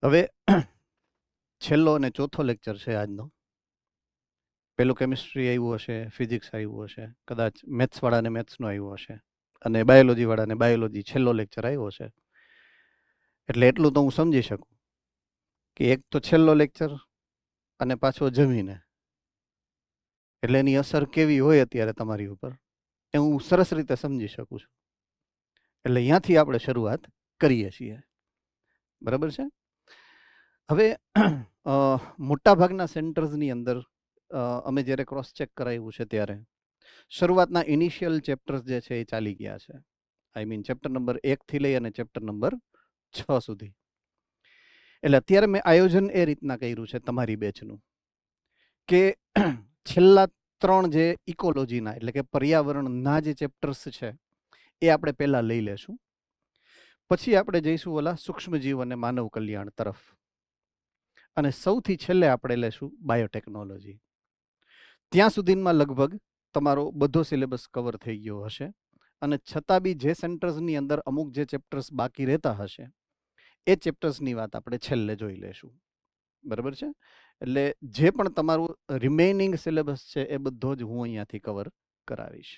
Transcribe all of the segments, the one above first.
હવે છેલ્લો અને ચોથો લેક્ચર છે આજનો. પેલું કેમિસ્ટ્રી આવ્યું હશે, ફિઝિક્સ આવ્યું હશે, કદાચ મેથ્સવાળાને મેથ્સનો આવ્યો હશે અને બાયોલોજીવાળાને બાયોલોજી છેલ્લો લેક્ચર આવ્યો છે. એટલે એટલું તો હું સમજી શકું કે એક તો છેલ્લો લેક્ચર અને પાછો જમીને એટલે એની અસર કેવી હોય અત્યારે તમારી ઉપર એ હું સરસ રીતે સમજી શકું છું. એટલે અહીંયાથી આપણે શરૂઆત કરીએ છીએ. બરાબર છે. હવે મોટાભાગના સેન્ટર્સની અંદર અમે જ્યારે ક્રોસ ચેક કરાવ્યું છે ત્યારે શરૂઆતના ઇનિશિયલ ચેપ્ટર્સ જે છે એ ચાલી ગયા છે. આઈ મીન ચેપ્ટર નંબર 1 થી લઈ અને ચેપ્ટર નંબર 6 સુધી. એટલે અત્યારે મેં આયોજન એ રીતના કર્યું છે તમારી બેચનું કે છેલ્લા 3 જે ઇકોલોજીના એટલે કે પર્યાવરણના જે ચેપ્ટર્સ છે એ આપણે પહેલા લઈ લેશું. પછી આપણે જઈશું ઓલા સૂક્ષ્મજીવ અને માનવ કલ્યાણ તરફ અને સૌથી છેલ્લે આપણે લેશું બાયોટેકનોલોજી. ત્યાં સુધીમાં લગભગ તમારો બધો સિલેબસ કવર થઈ ગયો હશે અને છતાં બી જે સેન્ટર્સની અંદર અમુક જે ચેપ્ટર્સ બાકી રહેતા હશે એ ચેપ્ટર્સની વાત આપણે છેલ્લે જોઈ લેશું. બરાબર છે. એટલે જે પણ તમારું રિમેઇનિંગ સિલેબસ છે એ બધો જ હું અહીંયાથી કવર કરાવીશ.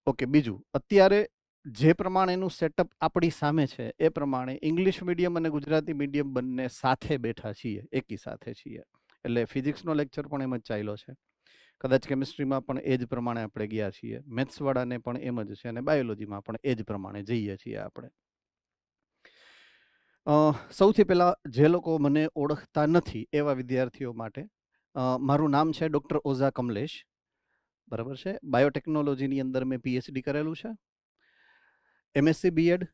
ઓકે. બીજું, અત્યારે જે પ્રમાણેનું સેટઅપ આપણી સામે છે એ પ્રમાણે ઇંગ્લિશ મીડિયમ અને ગુજરાતી મીડિયમ બંને સાથે બેઠા છીએ, એકી સાથે છીએ. એટલે ફિઝિક્સનો લેક્ચર પણ એમ જ ચાલ્યો છે, કદાચ કેમિસ્ટ્રીમાં પણ એ જ પ્રમાણે આપણે ગયા છીએ, મેથ્સવાળાને પણ એમ જ છે અને બાયોલોજીમાં પણ એ જ પ્રમાણે જઈએ છીએ આપણે. સૌથી પહેલાં જે લોકો મને ઓળખતા નથી એવા વિદ્યાર્થીઓ માટે મારું નામ છે ડૉક્ટર ઓઝા કમલેશ. બરાબર છે. બાયોટેકનોલોજીની અંદર મેં પીએચડી કરેલું છે, એમએસસી બીએડ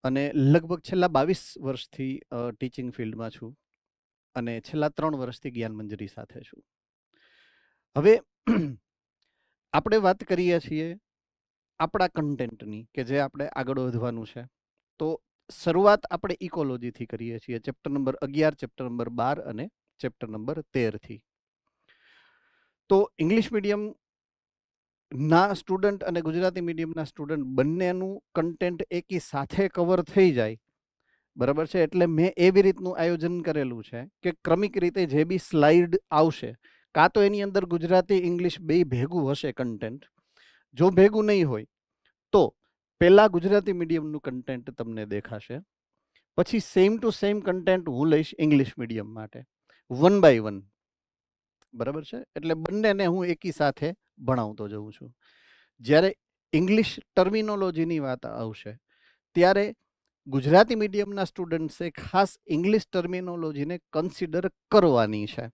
અને લગભગ છેલ્લા 22 વર્ષથી ટીચિંગ ફિલ્ડમાં છું અને છેલ્લા 3 વર્ષથી જ્ઞાન મંજરી સાથે છું. હવે આપણે વાત કરીએ છીએ આપણા કન્ટેન્ટની કે જે આપણે આગળ વધવાનું છે. તો શરૂઆત આપણે ઇકોલોજીથી કરીએ છીએ, ચેપ્ટર નંબર 11, ચેપ્ટર નંબર 12 અને ચેપ્ટર નંબર 13 થી. તો ઇંગ્લિશ મીડિયમ ના સ્ટુડન્ટ અને ગુજરાતી મીડિયમના સ્ટુડન્ટ બંનેનું કન્ટેન્ટ એકી સાથે કવર થઈ જાય. બરાબર છે. એટલે મેં એવી રીતનું આયોજન કરેલું છે કે ક્રમિક રીતે જે બી સ્લાઇડ આવશે કાં તો એની અંદર ગુજરાતી ઇંગ્લિશ બે ભેગું હશે કન્ટેન્ટ. જો ભેગું નહીં હોય તો પહેલા ગુજરાતી મીડિયમનું કન્ટેન્ટ તમને દેખાશે, પછી સેમ ટુ સેમ કન્ટેન્ટ હું લઈશ ઇંગ્લિશ મીડિયમ માટે, 1 by 1. બરાબર છે. એટલે બંનેને હું એકી સાથે ભણાવતો જઉં છું. જ્યારે ઇંગ્લિશ ટર્મિનોલોજીની વાત આવશે ત્યારે ગુજરાતી મીડિયમના સ્ટુડન્ટ્સે ખાસ ઇંગ્લિશ ટર્મિનોલોજીને કન્સિડર કરવાની છે.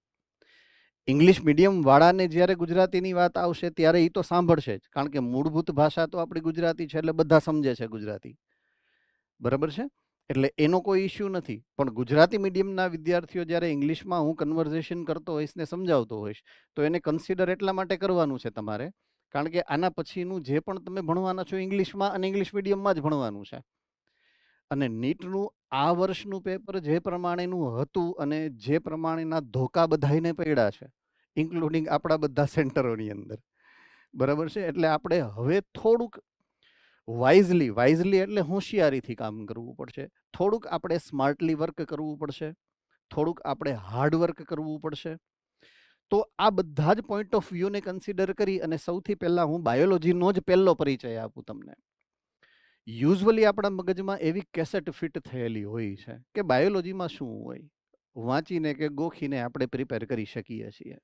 ઇંગ્લિશ મીડિયમવાળાને જ્યારે ગુજરાતીની વાત આવશે ત્યારે એ તો સાંભળશે જ, કારણ કે મૂળભૂત ભાષા તો આપણી ગુજરાતી છે એટલે બધા સમજે છે ગુજરાતી. બરાબર છે. એટલે એનો કોઈ ઇશ્યુ નથી. પણ ગુજરાતી મીડિયમના વિદ્યાર્થીઓ જ્યારે ઇંગ્લિશમાં હું કન્વર્ઝેશન કરતો હોઈશ ને સમજાવતો હોઈશ તો એને કન્સિડર એટલા માટે કરવાનું છે તમારે, કારણ કે આના પછીનું જે પણ તમે ભણવાના છો ઇંગ્લિશમાં અને ઇંગ્લિશ મીડિયમમાં જ ભણવાનું છે. અને નીટનું આ વર્ષનું પેપર જે પ્રમાણેનું હતું અને જે પ્રમાણેના ધોકા બધાઈને પડ્યા છે, ઇન્ક્લુડિંગ આપણા બધા સેન્ટરોની અંદર, બરાબર છે. એટલે આપણે હવે થોડુંક વાઇઝલી એટલે હોશિયારીથી કામ કરવું પડશે, થોડુંક આપણે સ્માર્ટલી વર્ક કરવું પડશે, થોડુંક આપણે હાર્ડ વર્ક કરવું પડશે. તો આ બધા જ પોઈન્ટ ઓફ વ્યૂને કન્સિડર કરી અને સૌથી પહેલાં હું બાયોલોજીનો જ પહેલો પરિચય આપું તમને. યુઝવલી આપણા મગજમાં એવી કેસેટ ફિટ થયેલી હોય છે કે બાયોલોજીમાં શું હોય, વાંચીને કે ગોખીને આપણે પ્રિપેર કરી શકીએ છીએ.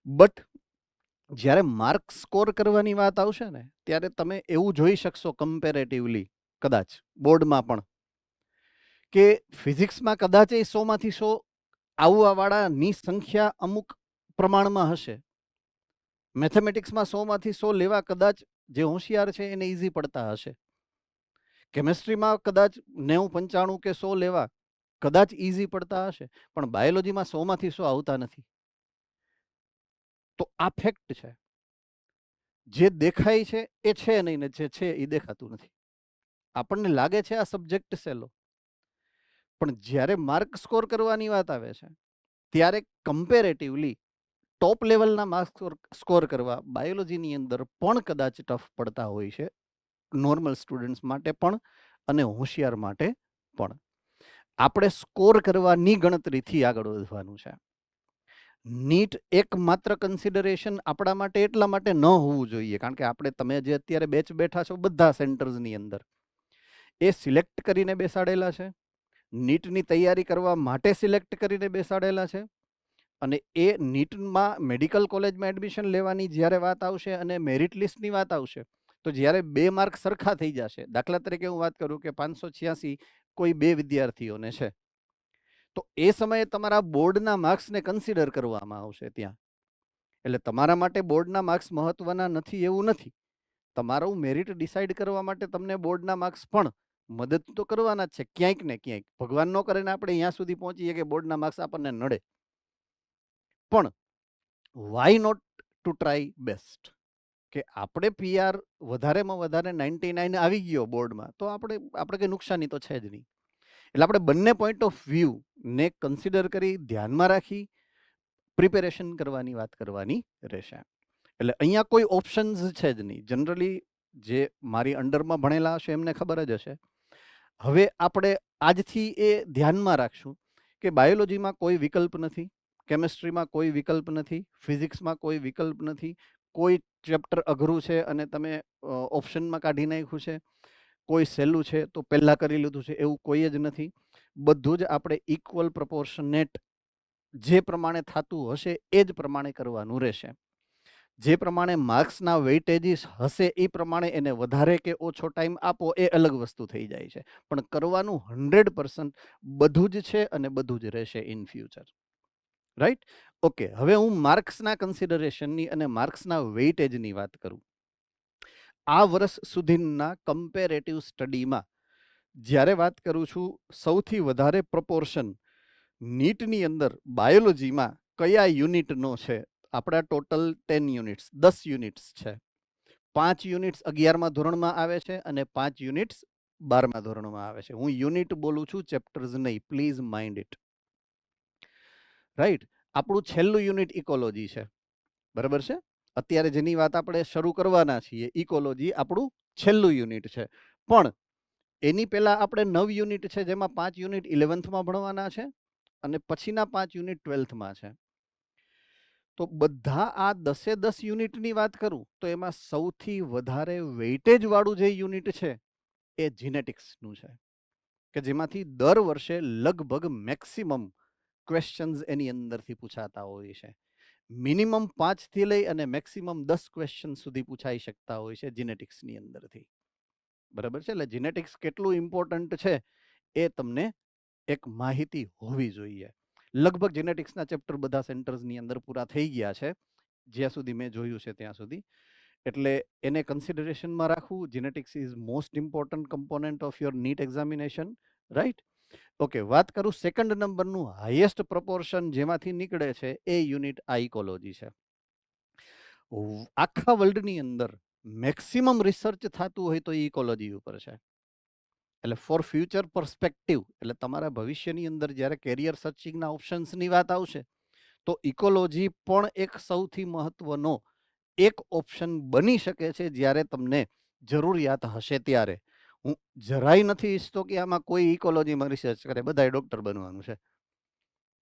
બટ જ્યારે માર્ક સ્કોર કરવાની વાત આવશે ને ત્યારે તમે એવું જોઈ શકશો કમ્પેરેટિવલી, કદાચ બોર્ડમાં પણ, કે ફિઝિક્સમાં કદાચ એ 100માંથી 100 આવવાવાળાની સંખ્યા અમુક પ્રમાણમાં હશે, મેથેમેટિક્સમાં 100માંથી 100 લેવા કદાચ જે હોશિયાર છે એને ઇઝી પડતા હશે, કેમિસ્ટ્રીમાં કદાચ 90, 95 કે 100 લેવા કદાચ ઇઝી પડતા હશે, પણ બાયોલોજીમાં 100માંથી 100 આવતા નથી. તો આ ફેક્ટ છે. જે દેખાય છે એ છે નહીં ને જે છે એ દેખાતું નથી. આપણને લાગે છે આ સબ્જેક્ટ સહેલો, પણ જ્યારે માર્ક સ્કોર કરવાની વાત આવે છે ત્યારે કમ્પેરેટિવલી ટોપ લેવલના માર્ક સ્કોર કરવા બાયોલોજીની અંદર પણ કદાચ ટફ પડતા હોય છે, નોર્મલ સ્ટુડન્ટ્સ માટે પણ અને હોશિયાર માટે પણ. આપણે સ્કોર કરવાની ગણતરીથી આગળ વધવાનું છે. નીટ એકમાત્ર કન્સિડરેશન આપણા માટે એટલા માટે ન હોવું જોઈએ કારણ કે આપણે તમે જે અત્યારે બેચ બેઠા છો બધા સેન્ટર્સની અંદર એ સિલેક્ટ કરીને બેસાડેલા છે, નીટની તૈયારી કરવા માટે સિલેક્ટ કરીને બેસાડેલા છે. અને એ નીટમાં મેડિકલ કોલેજમાં એડમિશન લેવાની જ્યારે વાત આવશે અને મેરિટ લિસ્ટની વાત આવશે તો જ્યારે 2 માર્ક સરખા થઈ જશે, દાખલા તરીકે હું વાત કરું કે 586 કોઈ 2 વિદ્યાર્થીઓને છે, તો એ સમયે તમારા બોર્ડના માર્ક્સને કન્સિડર કરવામાં આવશે ત્યાં. એટલે તમારા માટે બોર્ડના માર્ક્સ મહત્વના નથી એવું નથી. તમારું મેરિટ ડિસાઇડ કરવા માટે તમને બોર્ડના માર્ક્સ પણ મદદ તો કરવાના જ છે ક્યાંક ને ક્યાંક. ભગવાન ન કરે ને આપણે અહીંયા સુધી પહોંચીએ કે બોર્ડના માર્ક્સ આપણને નડે, પણ why not to try best કે આપણે પીઆર વધારેમાં વધારે 99 આવી ગયો બોર્ડમાં તો આપણે કંઈ નુકસાની તો છે જ નહીં. એટલે આપણે બંને પોઈન્ટ ઓફ વ્યૂને કન્સિડર કરી ધ્યાનમાં રાખી પ્રિપેરેશન કરવાની વાત કરવાની રહેશે. એટલે અહીંયા કોઈ ઓપ્શન્સ છે જ નહીં. જનરલી જે મારી અંડરમાં ભણેલા હશે એમને ખબર જ હશે. હવે આપણે આજથી એ ધ્યાનમાં રાખશું કે બાયોલોજીમાં કોઈ વિકલ્પ નથી, કેમેસ્ટ્રીમાં કોઈ વિકલ્પ નથી, ફિઝિક્સમાં કોઈ વિકલ્પ નથી, કોઈ ચેપ્ટર અઘરું છે અને તમે ઓપ્શનમાં કાઢી નાખ્યું છે, કોઈ સહેલું છે તો પહેલાં કરી લીધું છે, એવું કોઈ જ નથી. બધું જ આપણે ઇક્વલ પ્રપોર્શનેટ જે પ્રમાણે થતું હશે એ જ પ્રમાણે કરવાનું રહેશે. જે પ્રમાણે માર્ક્સના વેઇટેજીસ હશે એ પ્રમાણે એને વધારે કે ઓછો ટાઈમ આપો એ અલગ વસ્તુ થઈ જાય છે, પણ કરવાનું 100% બધું જ છે અને બધું જ રહેશે ઇન ફ્યુચર. રાઈટ? ઓકે, હવે હું માર્ક્સના કન્સિડરેશનની અને માર્ક્સના વેઇટેજની વાત કરું. આ વર્ષ સુધીના કમ્પેરેટિવ સ્ટડીમાં જ્યારે વાત કરું છું સૌથી વધારે પ્રપોર્શન નીટની અંદર બાયોલોજીમાં કયા યુનિટનો છે? આપણા ટોટલ 10 યુનિટ્સ 10 યુનિટ્સ છે. 5 યુનિટ્સ 11મા ધોરણમાં આવે છે અને 5 યુનિટ્સ 12મા ધોરણમાં આવે છે. હું યુનિટ બોલું છું, ચેપ્ટર્સ નહીં, પ્લીઝ માઇન્ડ ઇટ. રાઈટ? આપણું છેલ્લું યુનિટ ઇકોલોજી છે, બરાબર છે? અત્યારે જેની વાત આપણે શરૂ કરવાના છીએ ઇકોલોજી આપણું છેલ્લું યુનિટ છે, પણ એની પહેલા આપણે 9 યુનિટ છે જેમાં 5 યુનિટ 11થમાં ભણવાના છે અને પછીના 5 યુનિટ 12થમાં છે. તો બધા આ 10 યુનિટની વાત કરું તો એમાં સૌથી વધારે વેઇટેજ વાળું જે યુનિટ છે એ જીનેટિક્સનું છે કે જેમાંથી દર વર્ષે લગભગ મેક્સિમમ ક્વેશ્ચન્સ એની અંદરથી પૂછાતા હોય છે. મિનિમમ 5 થી લઈ અને મેક્સિમમ 10 ક્વેશ્ચન સુધી પૂછાઈ શકતા હોય છે જીનેટિક્સની અંદરથી. બરાબર છે? એટલે જીનેટિક્સ કેટલું ઇમ્પોર્ટન્ટ છે એ તમને એક માહિતી હોવી જોઈએ. લગભગ જીનેટિક્સના ચેપ્ટર બધા સેન્ટર્સની અંદર પૂરા થઈ ગયા છે જ્યાં સુધી મેં જોયું છે ત્યાં સુધી. એટલે એને કન્સિડરેશનમાં રાખવું. Genetics is most important component of your NEET examination. Right? Okay, વાત કરું સેકન્ડ નંબરનું હાઈએસ્ટ પ્રપોર્શન જેમાંથી નીકળે છે એ યુનિટ આ ઇકોલોજી છે. આખા વર્લ્ડની અંદર મેક્સિમમ રિસર્ચ થતું હોય તો ઇકોલોજી ઉપર છે. એટલે ફોર ફ્યુચર પર્સપેક્ટિવ, એટલે તમારા ભવિષ્યની અંદર જ્યારે કેરિયર સર્ચિંગના ઓપ્શન્સની વાત આવશે તો ઇકોલોજી પણ એક સૌથી મહત્વનો એક ઓપ્શન બની શકે છે જ્યારે તમને જરૂરિયાત હશે ત્યારે. હું જરાય નથી ઈચ્છતો કે આમાં કોઈ ઇકોલોજીમાં રિસર્ચ કરે, બધાએ ડૉક્ટર બનવાનું છે,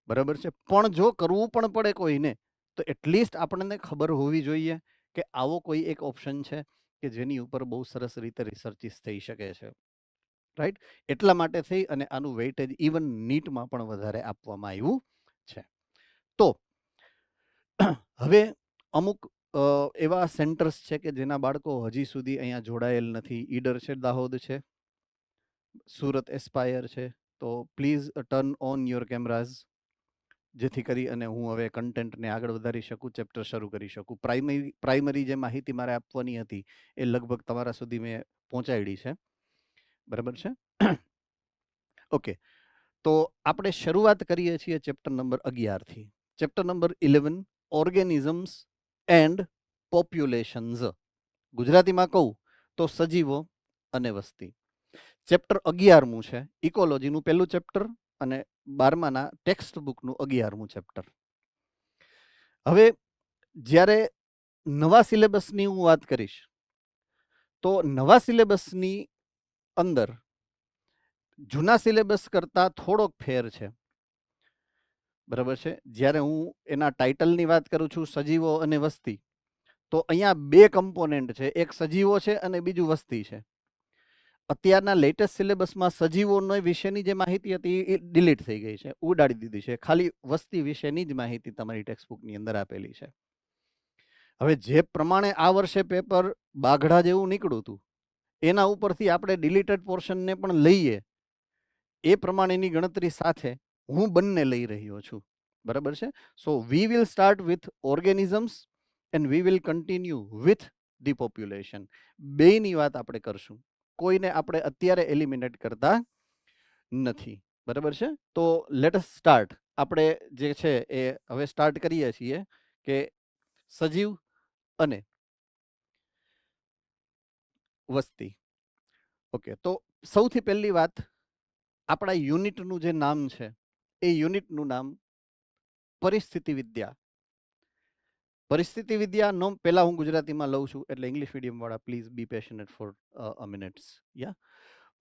બરાબર છે? પણ જો કરવું પણ પડે કોઈને તો એટલીસ્ટ આપણને ખબર હોવી જોઈએ કે આવો કોઈ એક ઓપ્શન છે કે જેની ઉપર બહુ સરસ રીતે રિસર્ચિસ થઈ શકે છે. રાઈટ? એટલા માટે થઈ અને આનું વેઇટેજ ઇવન નીટમાં પણ વધારે આપવામાં આવ્યું છે. તો હવે અમુક એવા સેન્ટર્સ છે કે જેના બાળકો હજી સુધી અહીંયા જોડાયેલ નથી. ઈડર છે, દાહોદ છે, સુરત એસ્પાયર છે. તો please turn on your cameras જેથી કરી અને હું હવે કન્ટેન્ટને આગળ વધારી શકું, ચેપ્ટર શરૂ કરી શકું. પ્રાઇમરી જે માહિતી મારે આપવાની હતી એ લગભગ તમારા સુધી મેં પહોંચાડી છે, બરાબર છે? ઓકે, તો આપણે શરૂઆત કરીએ છીએ ચેપ્ટર નંબર 11થી. Chapter number 11 organisms and populations. ગુજરાતીમાં કહું તો સજીવો અને વસ્તી. ચેપ્ટર 11મું છે, ઇકોલોજીનું પહેલું ચેપ્ટર અને 12માના ટેક્સ્ટ બુકનું 11મું ચેપ્ટર. હવે જ્યારે નવા સિલેબસની હું વાત કરીશ તો નવા સિલેબસની અંદર જૂના સિલેબસ કરતાં થોડોક ફેર છે, બરાબર છે. જ્યારે હું એના ટાઇટલની વાત કરું છું સજીવો અને વસ્તી, તો અહીંયા બે કમ્પોનેન્ટ છે, એક સજીવો છે અને બીજું વસ્તી છે. અત્યારના લેટેસ્ટ સિલેબસમાં સજીવોનો વિશેની જે માહિતી હતી એ ડિલીટ થઈ ગઈ છે, ઉડાડી દીધી છે. ખાલી વસ્તી વિશેની જ માહિતી તમારી ટેક્સ્ટબુકની અંદર આપેલી છે. હવે જે પ્રમાણે આ વર્ષે પેપર બાઘડા જેવું નીકળ્યું હતું, એના ઉપરથી આપણે ડિલીટેડ પોર્શનને પણ લઈએ એ પ્રમાણેની ગણતરી સાથે હું બંને લઈ રહ્યો છું, બરાબર છે. So we will start with organisms and we will continue with the population. બેયની વાત આપણે કરશું, કોઈને આપણે અત્યારે એલિમિનેટ કરતા નથી, બરાબર છે. તો લેટ અસ સ્ટાર્ટ. આપણે જે છે એ હવે સ્ટાર્ટ કરીએ છીએ કે સજીવ અને વસ્તી. ઓકે, તો સૌથી પહેલી વાત, આપણા યુનિટનું જે નામ છે એ યુનિટનું નામ પરિસ્થિતિ વિદ્યા. પરિસ્થિતિ વિદ્યાનો પહેલા હું ગુજરાતીમાં લઉં છું, એટલે ઇંગ્લિશ મીડિયમ વાળા please be passionate for a minutes. Ya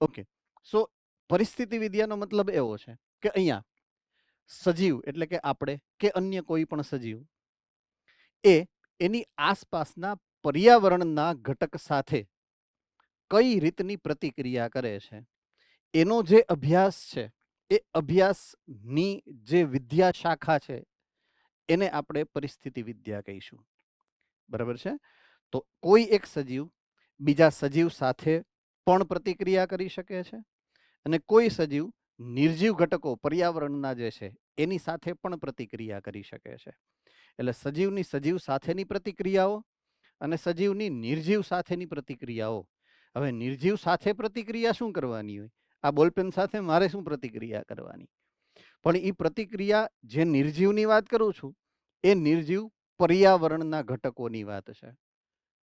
okay. So પરિસ્થિતિ વિદ્યાનો મતલબ એવો છે કે અહીંયા સજીવ એટલે કે આપણે કે અન્ય કોઈ પણ સજીવ એ એની આસપાસના પર્યાવરણના ઘટક સાથે કઈ રીતની પ્રતિક્રિયા કરે છે, એનો જે અભ્યાસ છે એ અભ્યાસની જે વિદ્યા શાખા છે એને આપણે પરિસ્થિતિ વિદ્યા કહીશું, બરાબર છે. તો કોઈ એક સજીવ બીજા સજીવ સાથે પણ પ્રતિક્રિયા કરી શકે છે અને કોઈ સજીવ નિર્જીવ ઘટકો પર્યાવરણના જે છે એની સાથે પણ પ્રતિક્રિયા કરી શકે છે. એટલે સજીવની સજીવ સાથેની પ્રતિક્રિયાઓ અને સજીવની નિર્જીવ સાથેની પ્રતિક્રિયાઓ. હવે નિર્જીવ સાથે પ્રતિક્રિયા શું કરવાની હોય? આ બોલપેન સાથે મારે શું પ્રતિક્રિયા કરવાની? પણ એ પ્રતિક્રિયા જે નિર્જીવની વાત કરું છું એ નિર્જીવ પર્યાવરણના ઘટકોની વાત છે,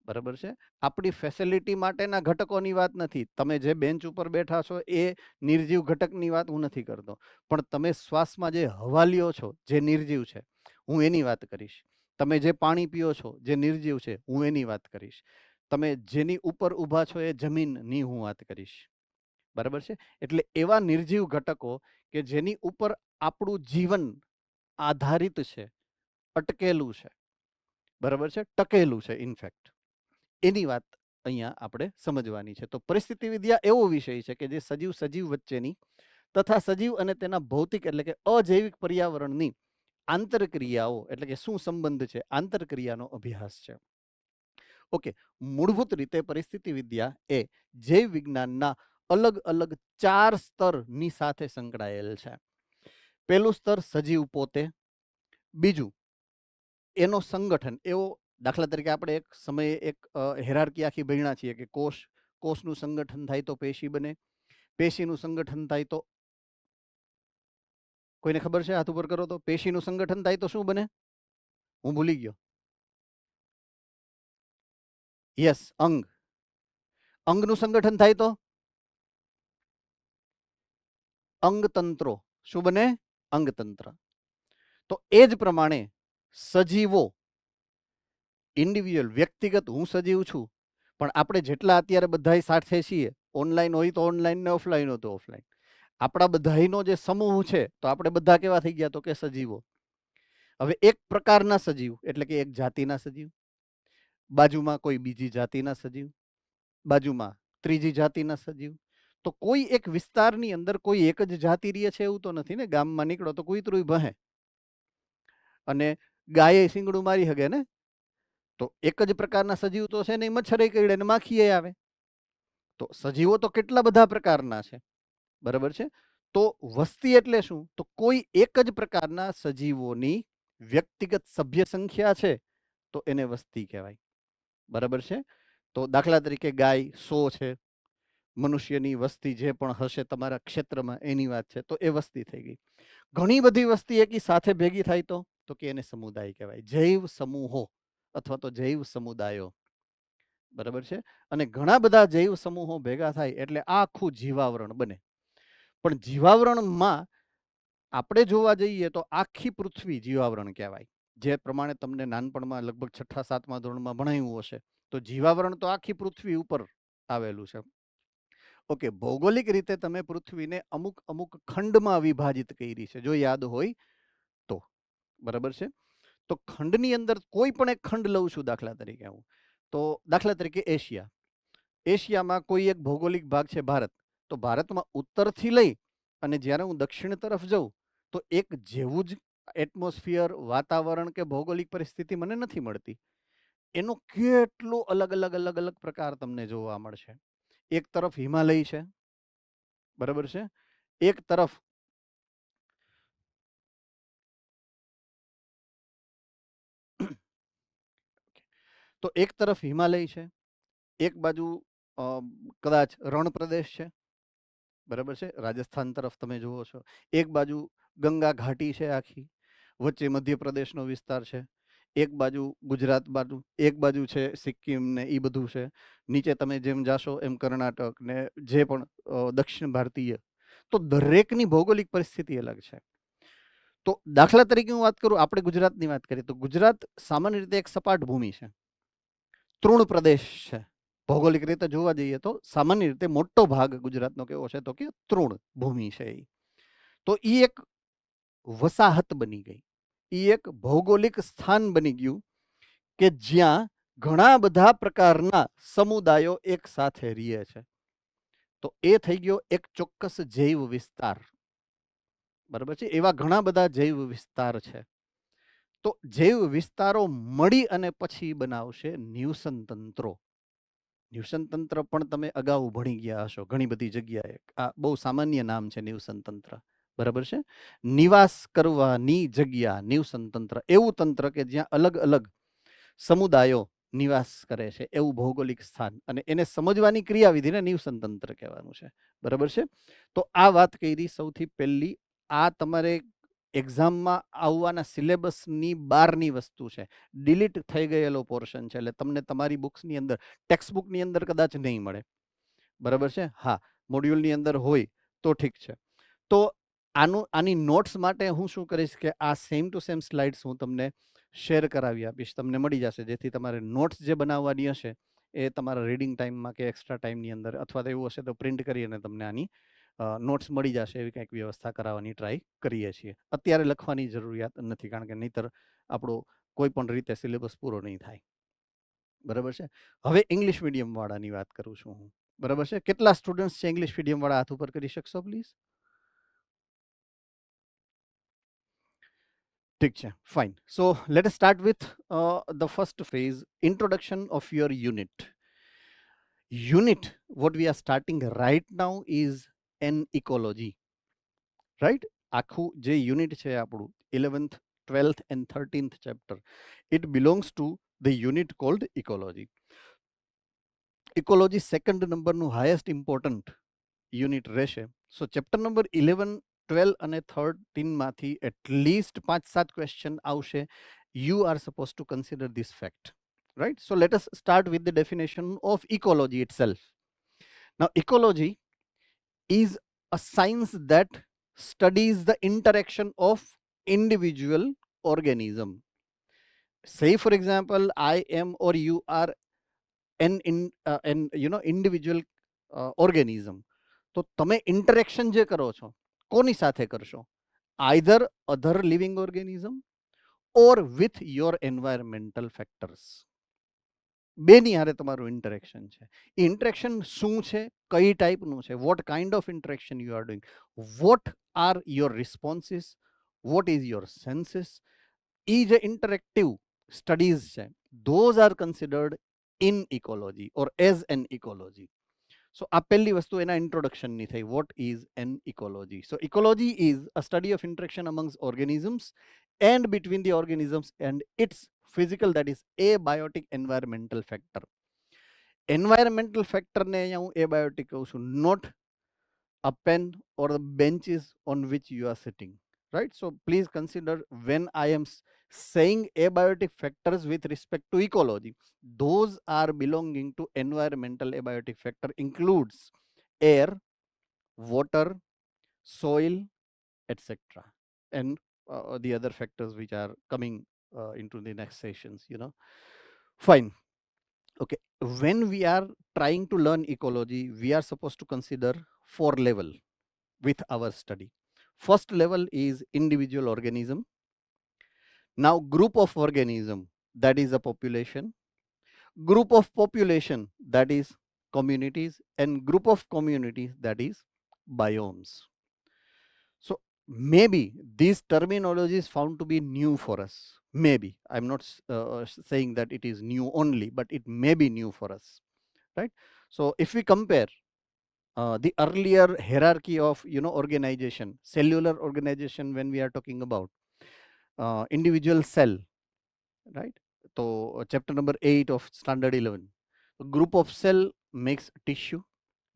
બરાબર છે. આપણી ફેસિલિટી માટેના ઘટકોની વાત નથી. તમે જે બેન્ચ ઉપર બેઠા છો એ નિર્જીવ ઘટકની વાત હું નથી કરતો, પણ તમે શ્વાસમાં જે હવા લ્યો છો જે નિર્જીવ છે હું એની વાત કરીશ. તમે જે પાણી પીઓ છો જે નિર્જીવ છે હું એની વાત કરીશ. તમે જેની ઉપર ઊભા છો એ જમીનની હું વાત કરીશ, બરાબર છે. એટલે એવા નિર્જીવ ઘટકો કે જેની ઉપર આપણું જીવન આધારિત છે, અટકેલું છે, બરાબર છે, ટકેલું છે ઇનફેક્ટ, એની વાત અહીંયા આપણે સમજવાની છે. તો પરિસ્થિતિ વિદ્યા એવો વિષય છે કે જે સજીવ સજીવ વચ્ચેની તથા સજીવ અને તેના ભૌતિક એટલે કે અજૈવિક પર્યાવરણની આંતરક્રિયાઓ એટલે કે શું સંબંધ છે, આંતરક્રિયાનો અભ્યાસ છે. ઓકે, મૂળભૂત રીતે પરિસ્થિતિ વિદ્યા એ જૈવ વિજ્ઞાનના અલગ અલગ 4 સ્તરની સાથે સંકળાયેલ છે. પહેલું સ્તર સજીવ પોતે, બીજું એનો સંગઠન. એવો દાખલા તરીકે આપણે એક સમયે એક હેરાર્કી આખી ભણ્યા છીએ કે કોષનું સંગઠન થાય તો પેશી બને, પેશીનું સંગઠન થાય તો, કોઈને ખબર છે? હાથ ઉપર કરો તો. પેશીનું સંગઠન થાય તો શું બને? હું ભૂલી ગયો. યસ, અંગ. અંગનું સંગઠન થાય તો અંગતંત્રો. શું બને? અંગતંત્ર. તો એ જ પ્રમાણે સજીવો ઇન્ડિવિજ્યુઅલ વ્યક્તિગત હું સજીવ છું, પણ આપણે જેટલા અત્યારે બધા સાથે છીએ, ઓનલાઈન હોય તો ઓનલાઈન ને ઓફલાઈન હોય તો ઓફલાઈન, આપણા બધાનો જે સમૂહ છે તો આપણે બધા કેવા થઈ ગયા? તો કે સજીવો. હવે એક પ્રકારના સજીવ એટલે કે એક જાતિના સજીવ, બાજુમાં કોઈ બીજી જાતિના સજીવ, બાજુમાં ત્રીજી જાતિના સજીવ. તો કોઈ એક વિસ્તારની અંદર કોઈ એક જ જાતિ રહે છે એવું તો નથી ને. ગામમાં નીકળો તો કૂતરું ભહે અને ગાયે શીંગડું મારી હગે ને. તો એક જ પ્રકારના સજીવ તો છે ને, મચ્છરે કરડે ને માખીએ આવે. તો સજીવો તો કેટલા બધા પ્રકારના છે, બરાબર છે. તો વસ્તી એટલે શું? તો કોઈ એક જ પ્રકારના સજીવોની વ્યક્તિગત સભ્ય સંખ્યા છે તો એને વસ્તી કહેવાય, બરાબર છે. તો દાખલા તરીકે ગાય 100 છે, મનુષ્યની વસ્તી જે પણ હશે તમારા ક્ષેત્રમાં એની વાત છે, તો એ વસ્તી થઈ ગઈ. ઘણી બધી વસ્તી એકી સાથે ભેગી થાય તો કે એને સમુદાય કહેવાય, જૈવ સમૂહો અથવા તો જૈવ સમુદાયો, બરાબર છે. અને ઘણા બધા જૈવ સમૂહો ભેગા થાય એટલે આખું જીવાવરણ બને. પણ જીવાવરણમાં આપણે જોવા જઈએ તો આખી પૃથ્વી જીવાવરણ કહેવાય. જે પ્રમાણે તમને નાનપણમાં લગભગ 6ઠા 7મા ધોરણમાં ભણાવ્યું હશે, તો જીવાવરણ તો આખી પૃથ્વી ઉપર આવેલું છે. ઓકે, ભૌગોલિક રીતે તમે પૃથ્વીને અમુક અમુક ખંડમાં વિભાજિત કરી છે, જો યાદ હોય તો. બરાબર છે? તો ખંડની અંદર કોઈ પણ એક ખંડ લઉં છું દાખલા તરીકે હું. તો દાખલા તરીકે એશિયા. એશિયામાં કોઈ એક ભૌગોલિક ભાગ છે ભારત. તો ભારતમાં ઉત્તરથી લઈ અને જ્યારે હું દક્ષિણ તરફ જઉં તો એક જેવું જ એટમોસ્ફિયર, વાતાવરણ કે ભૌગોલિક પરિસ્થિતિ મને નથી મળતી. એનો કેટલો અલગ અલગ અલગ અલગ પ્રકાર તમને જોવા મળશે. એક તરફ હિમાલય છે, બરાબર છે, એક તરફ તો એક તરફ હિમાલય છે, એક બાજુ કદાચ રણ પ્રદેશ છે, બરાબર છે, રાજસ્થાન તરફ તમે જુઓ છો. એક બાજુ ગંગા ઘાટી છે આખી, વચ્ચે મધ્યપ્રદેશનો વિસ્તાર છે, એક બાજુ ગુજરાત બાજુ, એક બાજુ છે સિક્કિમ ને એ બધું છે. નીચે તમે જેમ જાશો એમ કર્ણાટક ને જે પણ દક્ષિણ ભારતીય, તો દરેકની ભૌગોલિક પરિસ્થિતિ અલગ છે. તો દાખલા તરીકે હું વાત કરું, આપણે ગુજરાતની વાત કરીએ તો ગુજરાત સામાન્ય રીતે એક સપાટ ભૂમિ છે, તૃણ પ્રદેશ છે. ભૌગોલિક રીતે જોવા જઈએ તો સામાન્ય રીતે મોટો ભાગ ગુજરાતનો કેવો છે તો કે તૃણ ભૂમિ છે. તો એ એક વસાહત બની ગઈ, એ એક ભૌગોલિક સ્થાન બની ગયું કે જ્યાં ઘણા બધા પ્રકારના સમુદાયો એક સાથે રહે છે. તો એ થઈ ગયો એક ચોક્કસ જૈવ વિસ્તાર, બરાબર છે. એવા ઘણા બધા જૈવ વિસ્તાર છે. તો જૈવ વિસ્તારો મળી અને પછી બનાવશે ન્યુસન તંત્રો. ન્યુસન તંત્ર પણ તમે અગાઉ ભણી ગયા હશો ઘણી બધી જગ્યાએ. આ બહુ સામાન્ય નામ છે ન્યુસન તંત્ર, બરાબર છે. નિવાસ કરવાની જગ્યા ન્યુસન તંત્ર, એવું તંત્ર કે જ્યાં અલગ અલગ સમુદાયો નિવાસ કરે છે, એવું ભૌગોલિક સ્થાન. અને એને સમજવાની ક્રિયાવિધિને ન્યુસન તંત્ર કહેવાનું છે, બરાબર છે. તો આ વાત કરી સૌથી પહેલી. આ તમારે એક્ઝામમાં આવવાના સિલેબસની બહારની વસ્તુ છે, ડિલીટ થઈ ગયેલો પોર્શન છે, એટલે તમને તમારી બુક્સની અંદર, ટેક્સ્ટ બુકની અંદર કદાચ નહીં મળે, બરાબર છે. હા, મોડ્યુલની અંદર હોય તો ઠીક છે. તો આની નોટ્સ માટે હું શું કરીશ કે આ સેમ ટુ સેમ સ્લાઇડ્સ હું તમને શેર કરાવી આપીશ, તમને મળી જશે, જેથી તમારે નોટ્સ જે બનાવવાની હશે એ તમારા રીડિંગ ટાઈમમાં કે એક્સ્ટ્રા ટાઈમની અંદર, અથવા તો એવું હશે તો પ્રિન્ટ કરી અને તમને આની નોટ્સ મળી જશે, એવી કંઈક વ્યવસ્થા કરાવવાની ટ્રાય કરીએ છીએ. અત્યારે લખવાની જરૂરિયાત નથી, કારણ કે નહીતર આપણો કોઈ પણ રીતે સિલેબસ પૂરો નહીં થાય, બરાબર છે. હવે ઇંગ્લિશ મીડિયમ વાળાની વાત કરું છું હું, બરાબર છે. કેટલા સ્ટુડન્ટ્સ છે ઇંગ્લિશ મીડિયમ વાળા, હાથ ઉપર કરી શકશો પ્લીઝ? ઠીક છે, fine. So let us start with the first phase, introduction of your unit. Unit, what we are starting right now is an ecology, right? આખું જે યુનિટ છે આપણું 11th 12th and 13th chapter, it belongs to the unit called ecology. Ecology second નંબરનું highest important unit રહેશે. સો chapter number 11 12 અને 13 માંથી at least 5-7 question આવશે. You are supposed to consider this fact, right? So let us start with the definition of ecology itself. Now, ecology is a science that studies the interaction of individual organism. Say for example, I am or you are an individual organism. તો તમે interaction જે કરો છો કોની સાથે કરશો? Either other living organism or with your environmental factors. બેની હારે તમારું ઇન્ટરેક્શન છે. એ ઇન્ટરેક્શન શું છે, કઈ ટાઈપનું છે, what kind of interaction you are doing, what are your responses, what is your senses. એ જે ઇન્ટરેક્ટિવ સ્ટડીઝ છે, those are considered in ecology or as an ecology. So આ પહેલી વસ્તુ એના ઇન્ટ્રોડક્શનની થઈ, what is an ecology. So ecology is a study of interaction amongst organisms and between the organisms and its physical, that is abiotic environmental factor. Environmental factor ને અહીંયા હું abiotic કહું છું, not a pen or the benches on which you are sitting, right? So please consider, when I am saying abiotic factors with respect to ecology, those are belonging to environmental. Abiotic factor includes air, water, soil, etc., and the other factors which are coming into the next sessions, Fine. Okay, when we are trying to learn ecology, we are supposed to consider 4 level with our study. First level is individual organism. Now group of organism, that is a population. Group of population, that is communities, and group of communities, that is biomes. So maybe these terminologies found to be new for us. Maybe I'm not saying that it is new only, but it may be new for us, right? So if we compare the earlier hierarchy of organization, cellular organization, when we are talking about individual cell, right? So chapter number 8 of standard 11, a group of cell makes tissue,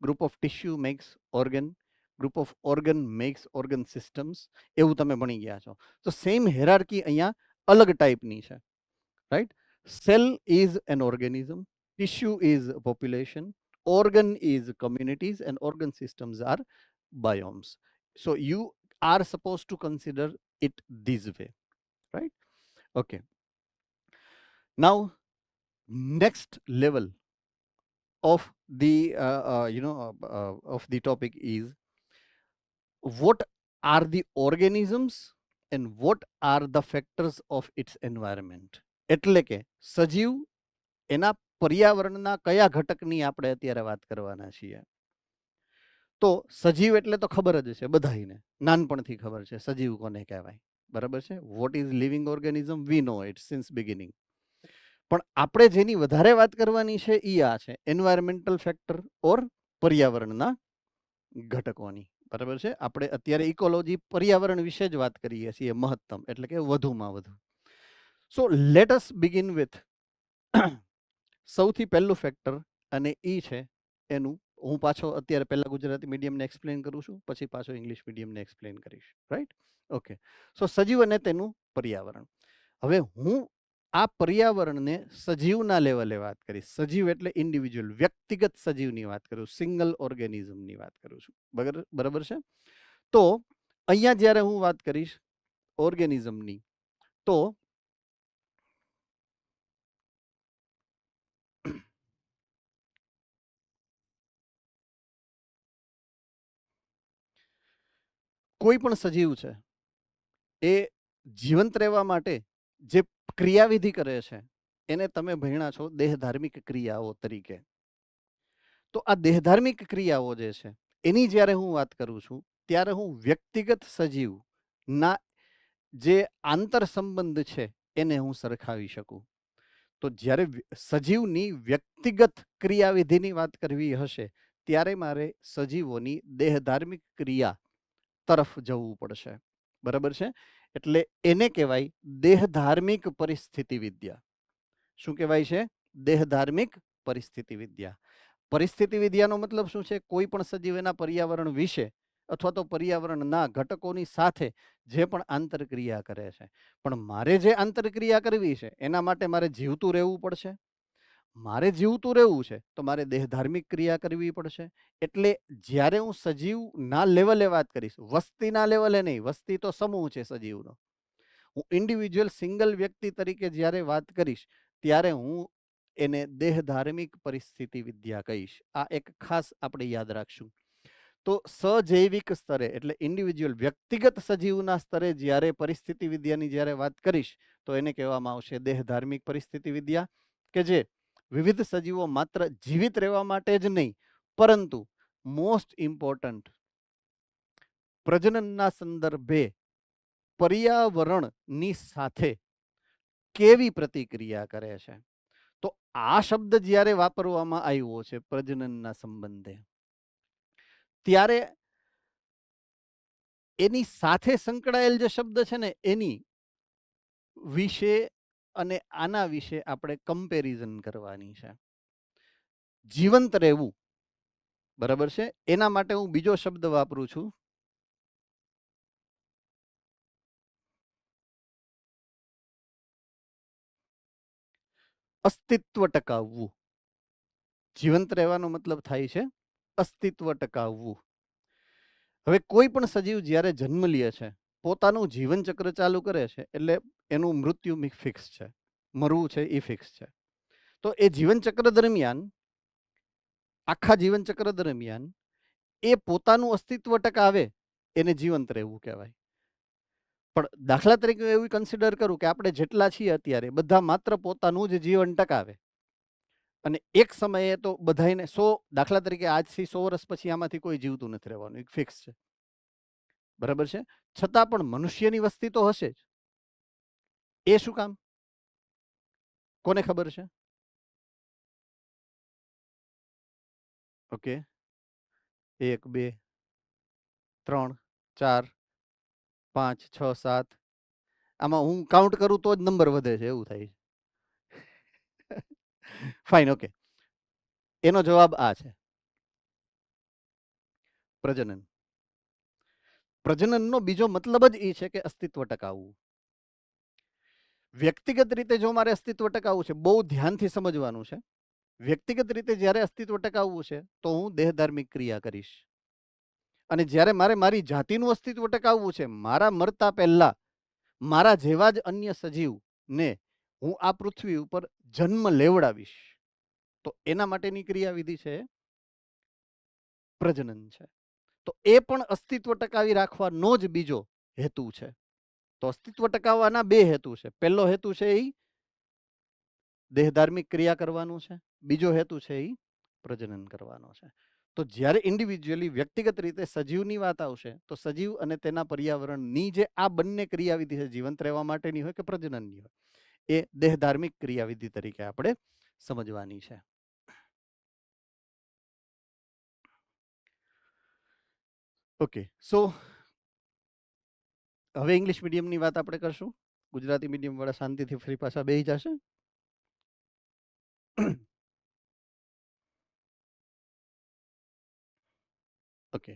group of tissue makes organ, group of organ makes organ systems, એવું તમે ભણી ગયા છો. તો same હેરાર્કી અહીંયા અલગ ટાઈપની છે, right? Cell is an organism, tissue is a population, organ is communities, and organ systems are biomes. So you are supposed to consider it this way, right? Okay. Now next level of the of the topic is what are the organisms and what are the factors of its environment. એટલે કે સજીવ એના પર્યાવરણના કયા ઘટકની આપણે અત્યારે વાત કરવાના છીએ. તો સજીવ એટલે તો ખબર જ છે બધાને, નાનપણથી ખબર છે સજીવ કોને કહેવાય, બરાબર છે. What is living organism, we know it since beginning. પણ આપણે જેની વધારે વાત કરવાની છે એ આ છે એન્વાયરમેન્ટલ ફેક્ટર ઓર પર્યાવરણના ઘટકોની, બરાબર છે. આપણે અત્યારે ઇકોલોજી પર્યાવરણ વિશે જ વાત કરીએ છીએ મહત્તમ, એટલે કે વધુમાં વધુ. So let us begin with સૌથી પહેલું ફેક્ટર, અને એ છે એનું હું પાછો અત્યારે પહેલા ગુજરાતી મીડિયમને એક્સપ્લેન કરું છું, પછી પાછો ઇંગ્લિશ મીડિયમને એક્સપ્લેન કરીશ, રાઈટ? ઓકે. સો સજીવ અને તેનું પર્યાવરણ. હવે હું આ પર્યાવરણને સજીવના લેવલે વાત કરીશ. સજીવ એટલે ઇન્ડિવિજ્યુઅલ, વ્યક્તિગત સજીવની વાત કરું, સિંગલ ઓર્ગેનિઝમની વાત કરું છું, બરાબર છે. તો અહીંયા જ્યારે હું વાત કરીશ ઓર્ગેનિઝમની, તો કોઈ પણ સજીવ છે એ જીવંત રહેવા માટે જે ક્રિયાવિધિ કરે છે એને તમે ભણ્યા છો દેહધાર્મિક ક્રિયાઓ તરીકે. તો આ દેહધાર્મિક ક્રિયાઓ જે છે એની જ્યારે હું વાત કરું છું ત્યારે હું વ્યક્તિગત સજીવના જે આંતર સંબંધ છે એને હું સરખાવી શકું. તો જ્યારે સજીવની વ્યક્તિગત ક્રિયાવિધિની વાત કરવી હશે ત્યારે મારે સજીવોની દેહધાર્મિક ક્રિયા તરફ જવું પડશે, બરાબર છે. એટલે એને કહેવાય દેહધાર્મિક પરિસ્થિતિ વિદ્યા. શું કહેવાય છે? દેહધાર્મિક પરિસ્થિતિ વિદ્યા. પરિસ્થિતિ વિદ્યાનો મતલબ શું છે? કોઈ પણ સજીવ એના પર્યાવરણ વિશે અથવા તો પર્યાવરણના ઘટકોની સાથે જે પણ આંતરક્રિયા કરે છે. પણ મારે જે આંતરક્રિયા કરવી છે એના માટે મારે જીવતું રહેવું પડશે. મારે જીવતું રહેવું છે તો મારે દેહધાર્મિક ક્રિયા કરવી પડશે. એટલે જ્યારે હું સજીવના લેવલે વાત કરીશ, વસ્તીના લેવલે નહીં, વસ્તી તો સમૂહ છે સજીવનો, હું ઇન્ડિવિજ્યુઅલ સિંગલ વ્યક્તિ તરીકે જ્યારે વાત કરીશ ત્યારે હું એને દેહધાર્મિક પરિસ્થિતિ વિદ્યા કહીશ. આ એક ખાસ આપણે યાદ રાખશું. તો સજૈવિક સ્તરે એટલે ઇન્ડિવિજ્યુઅલ વ્યક્તિગત સજીવના સ્તરે જ્યારે પરિસ્થિતિ વિદ્યાની જ્યારે વાત કરીશ તો એને કહેવામાં આવશે દેહધાર્મિક પરિસ્થિતિ વિદ્યા, કે જે વિવિધ સજીવો માત્ર જીવિત રહેવા માટે જ નહીં પરંતુ મોસ્ટ ઇમ્પોર્ટન્ટ પ્રજનનના સંદર્ભે પર્યાવરણની સાથે કેવી પ્રતિક્રિયા કરે છે. તો આ શબ્દ જ્યારે વાપરવામાં આવ્યો છે પ્રજનનના સંબંધે, ત્યારે એની સાથે સંકળાયેલ જે શબ્દ છે ને એની વિશે અને આના વિશે આપણે કમ્પેરિઝન કરવાની છે. જીવંત રહેવું, બરાબર છે, એના માટે હું બીજો શબ્દ વાપરું છું અસ્તિત્વ ટકાવવું. જીવંત રહેવાનો મતલબ થાય છે અસ્તિત્વ ટકાવવું. હવે કોઈ પણ સજીવ જ્યારે જન્મ લે છે પોતાનું જીવન ચક્ર ચાલુ કરે છે એટલે એનું મૃત્યુ ફિક્સ છે, મરવું છે એ ફિક્સ છે. તો એ જીવનચક્ર દરમિયાન, આખા જીવનચક્ર દરમિયાન એ પોતાનું અસ્તિત્વ ટકાવે એને જીવંત રહેવું કહેવાય. પણ દાખલા તરીકે એવું કન્સિડર કરું કે આપણે જેટલા છીએ અત્યારે બધા માત્ર પોતાનું જ જીવન ટકાવે, અને એક સમયે તો બધાને દાખલા તરીકે આજથી 100 વર્ષ પછી આમાંથી કોઈ જીવતું નથી રહેવાનું, એક ફિક્સ છે, બરાબર છે. છતાં પણ મનુષ્યની વસ્તી તો હશે જ. એ શું કામ? કોને ખબર છે? ઓકે, 1 2 3 4 5 6 7, આમાં હું કાઉન્ટ કરું તો જ નંબર વધે છે એવું થાય. Fine, okay. એનો જવાબ આ છે, પ્રજનન. પ્રજનનનો બીજો મતલબ જ એ છે કે અસ્તિત્વ ટકાવવું. વ્યક્તિગત રીતે જો મારે અસ્તિત્વ ટકાવવું છે, બહુ ધ્યાનથી સમજવાનું છે. વ્યક્તિગત રીતે જ્યારે અસ્તિત્વ ટકાવવું છે તો હું દેહધાર્મિક ક્રિયા કરીશ. અને જ્યારે મારે મારી જાતિનું અસ્તિત્વ ટકાવવું છે, મારા મરતા પહેલા મારા જેવા જ અન્ય સજીવને હું આ પૃથ્વી ઉપર જન્મ લેવડાવીશ, તો એના માટેની ક્રિયાવિધિ છે પ્રજનન છે. તો એ પણ અસ્તિત્વ ટકાવી રાખવાનો જ બીજો હેતુ છે. તો અસ્તિત્વ ટકાવવાના બે હેતુ છે. પહેલો હેતુ છે એ દેહધાર્મિક ક્રિયા કરવાનું છે, બીજો હેતુ છે એ પ્રજનન કરવાનો છે. તો જ્યારે ઇન્ડિવિજ્યુઅલી વ્યક્તિગત રીતે સજીવની વાત આવશે તો સજીવ અને તેના પર્યાવરણની જે આ બંને ક્રિયાવિધિ છે, જીવંત રહેવા માટેની હોય કે પ્રજનનની હોય, એ દેહધાર્મિક ક્રિયાવિધિ તરીકે આપણે સમજવાની છે. ઓકે, સો હવે ઇંગ્લિશ મીડિયમની વાત આપણે કરશું. ગુજરાતી મીડિયમ વાળા શાંતિથી ફરી પાછા બેસી જશે. Okay,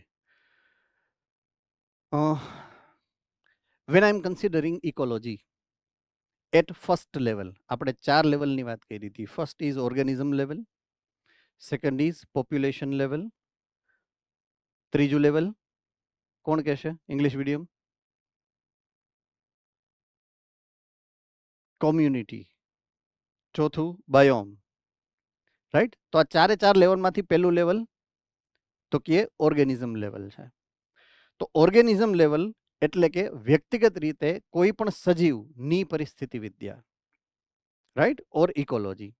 when I am considering ecology at first level, આપણે 4 લેવલની વાત કરી હતી. First is organism level, second is population level, ત્રીજું લેવલ કોણ કહેશે ઇંગ્લિશ મીડિયમ? કોમ્યુનિટી, ચોથું બાયોમ, રાઈટ? તો આ 4 લેવલમાંથી પહેલું લેવલ તો કે ઓર્ગેનિઝમ લેવલ છે. તો ઓર્ગેનિઝમ લેવલ એટલે કે વ્યક્તિગત રીતે કોઈ પણ સજીવની પરિસ્થિતિ વિદ્યા, રાઈટ, ઓર ઇકોલોજી.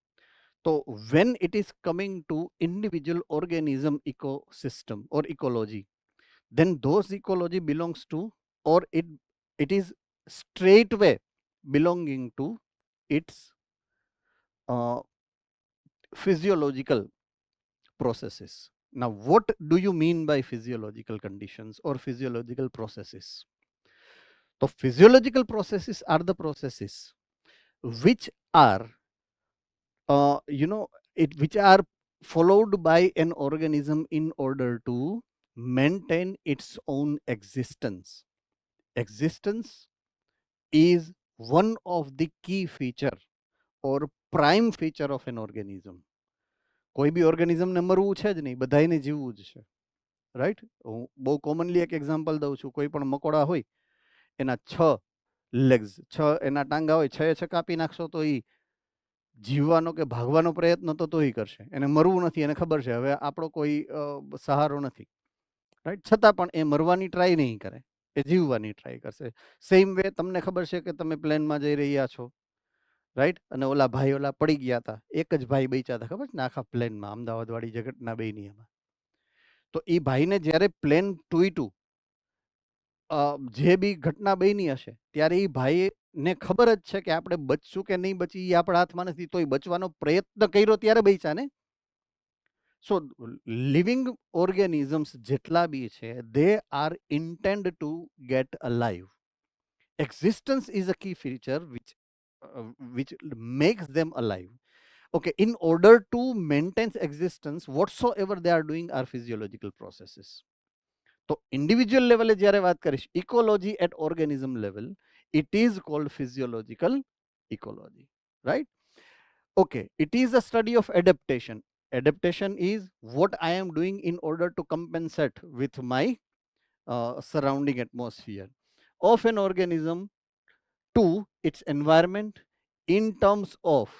તો when it is coming to individual organism ecosystem or ecology, then those ecology belongs to, or it is straightway belonging to its physiological processes. Now, what do you mean by physiological conditions or physiological processes? So physiological processes are the processes which are which are followed by an organism in order to maintain its own existence. Existence is one of the key feature or prime feature of an organism. કોઈ બી ઓર્ગેનિઝમને મરવું છે જ નહીં, બધાને જીવવું જ છે, right? હું બહુ કોમનલી એક એક્ઝામ્પલ દઉં છું. કોઈ પણ મકોડા હોય, એના 6 લેગ્સ, 6 એના ટાંગા હોય, 6 કાપી નાખશો તો એ જીવવાનો કે ભાગવાનો પ્રયત્ન તો એ કરશે. એને મરવું નથી, એને ખબર છે હવે આપણો કોઈ સહારો નથી, રાઈટ? છતાં પણ એ મરવાની ટ્રાય નહીં કરે, એ જીવવાની ટ્રાય કરશે. સેમ વે તમને ખબર છે કે તમે પ્લેનમાં જઈ રહ્યા છો, રાઈટ? અને ઓલા ભાઈ પડી ગયા હતા, એક જ ભાઈ બચ્યા હતા, ખબર છે ને, આખા પ્લેનમાં, અમદાવાદ વાળી જે ઘટના બની એમાં. તો એ ભાઈને જ્યારે પ્લેન તૂટ્યું, જે બી ઘટના બની હશે, ત્યારે એ ભાઈને ખબર જ છે કે આપણે બચશું કે નહીં બચી એ આપણા હાથમાં નથી, તો એ બચવાનો પ્રયત્ન કર્યો ત્યારે બચ્યા ને. સો લિવિંગ ઓર્ગેનિઝમ્સ જેટલા બી છે, they are intended to get alive. Existence is a key feature which makes them alive. Okay, in order to maintain existence, whatsoever they are doing are physiological processes. તો ઇન્ડિવિજ્યુઅલ લેવલે જ્યારે વાત કરીશ, ecology at organism level, it is called physiological ecology, right? Okay, it is a study of adaptation. Adaptation is what I am doing in order to compensate with my surrounding atmosphere of an organism to its environment in terms of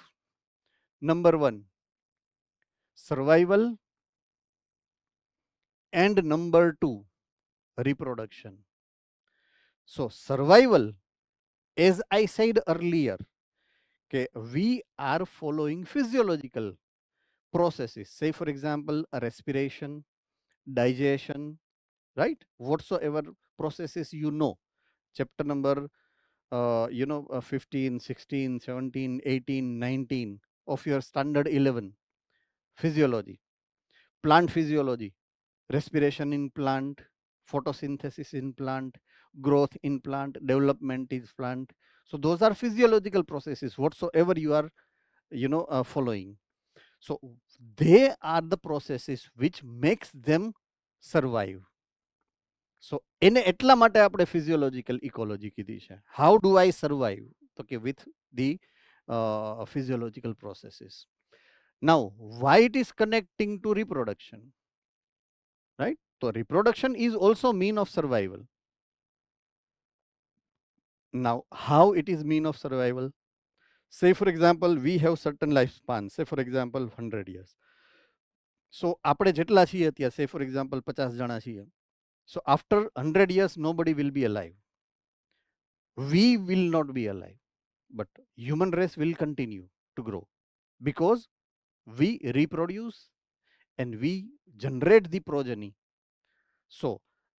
number 1 survival and number 2 reproduction. So survival, as I said earlier, okay, we are following physiological processes. Say for example, a respiration, digestion, right? Whatsoever processes you know. Chapter number 15, 16, 17, 18, 19 of your standard 11 physiology, plant physiology, respiration in plant, photosynthesis in plant, growth in plant, development is plant. So those are physiological processes whatsoever you are following. So they are the processes which makes them survive. So એને એટલા માટે આપણે physiological ecology કીધી છે. How do I survive? Okay, with the physiological processes. Now, why it is connecting to reproduction? Right? So reproduction is also mean of survival. Now, how it is mean of survival? Say for example, we have certain lifespan. Say for example, 100 years. So આપણે જેટલા છીએ અત્યારે, say for example 50 જણા છીએ. So after 100 years, nobody will be alive. We will not be alive, but human race will continue to grow because we reproduce and we generate the progeny. So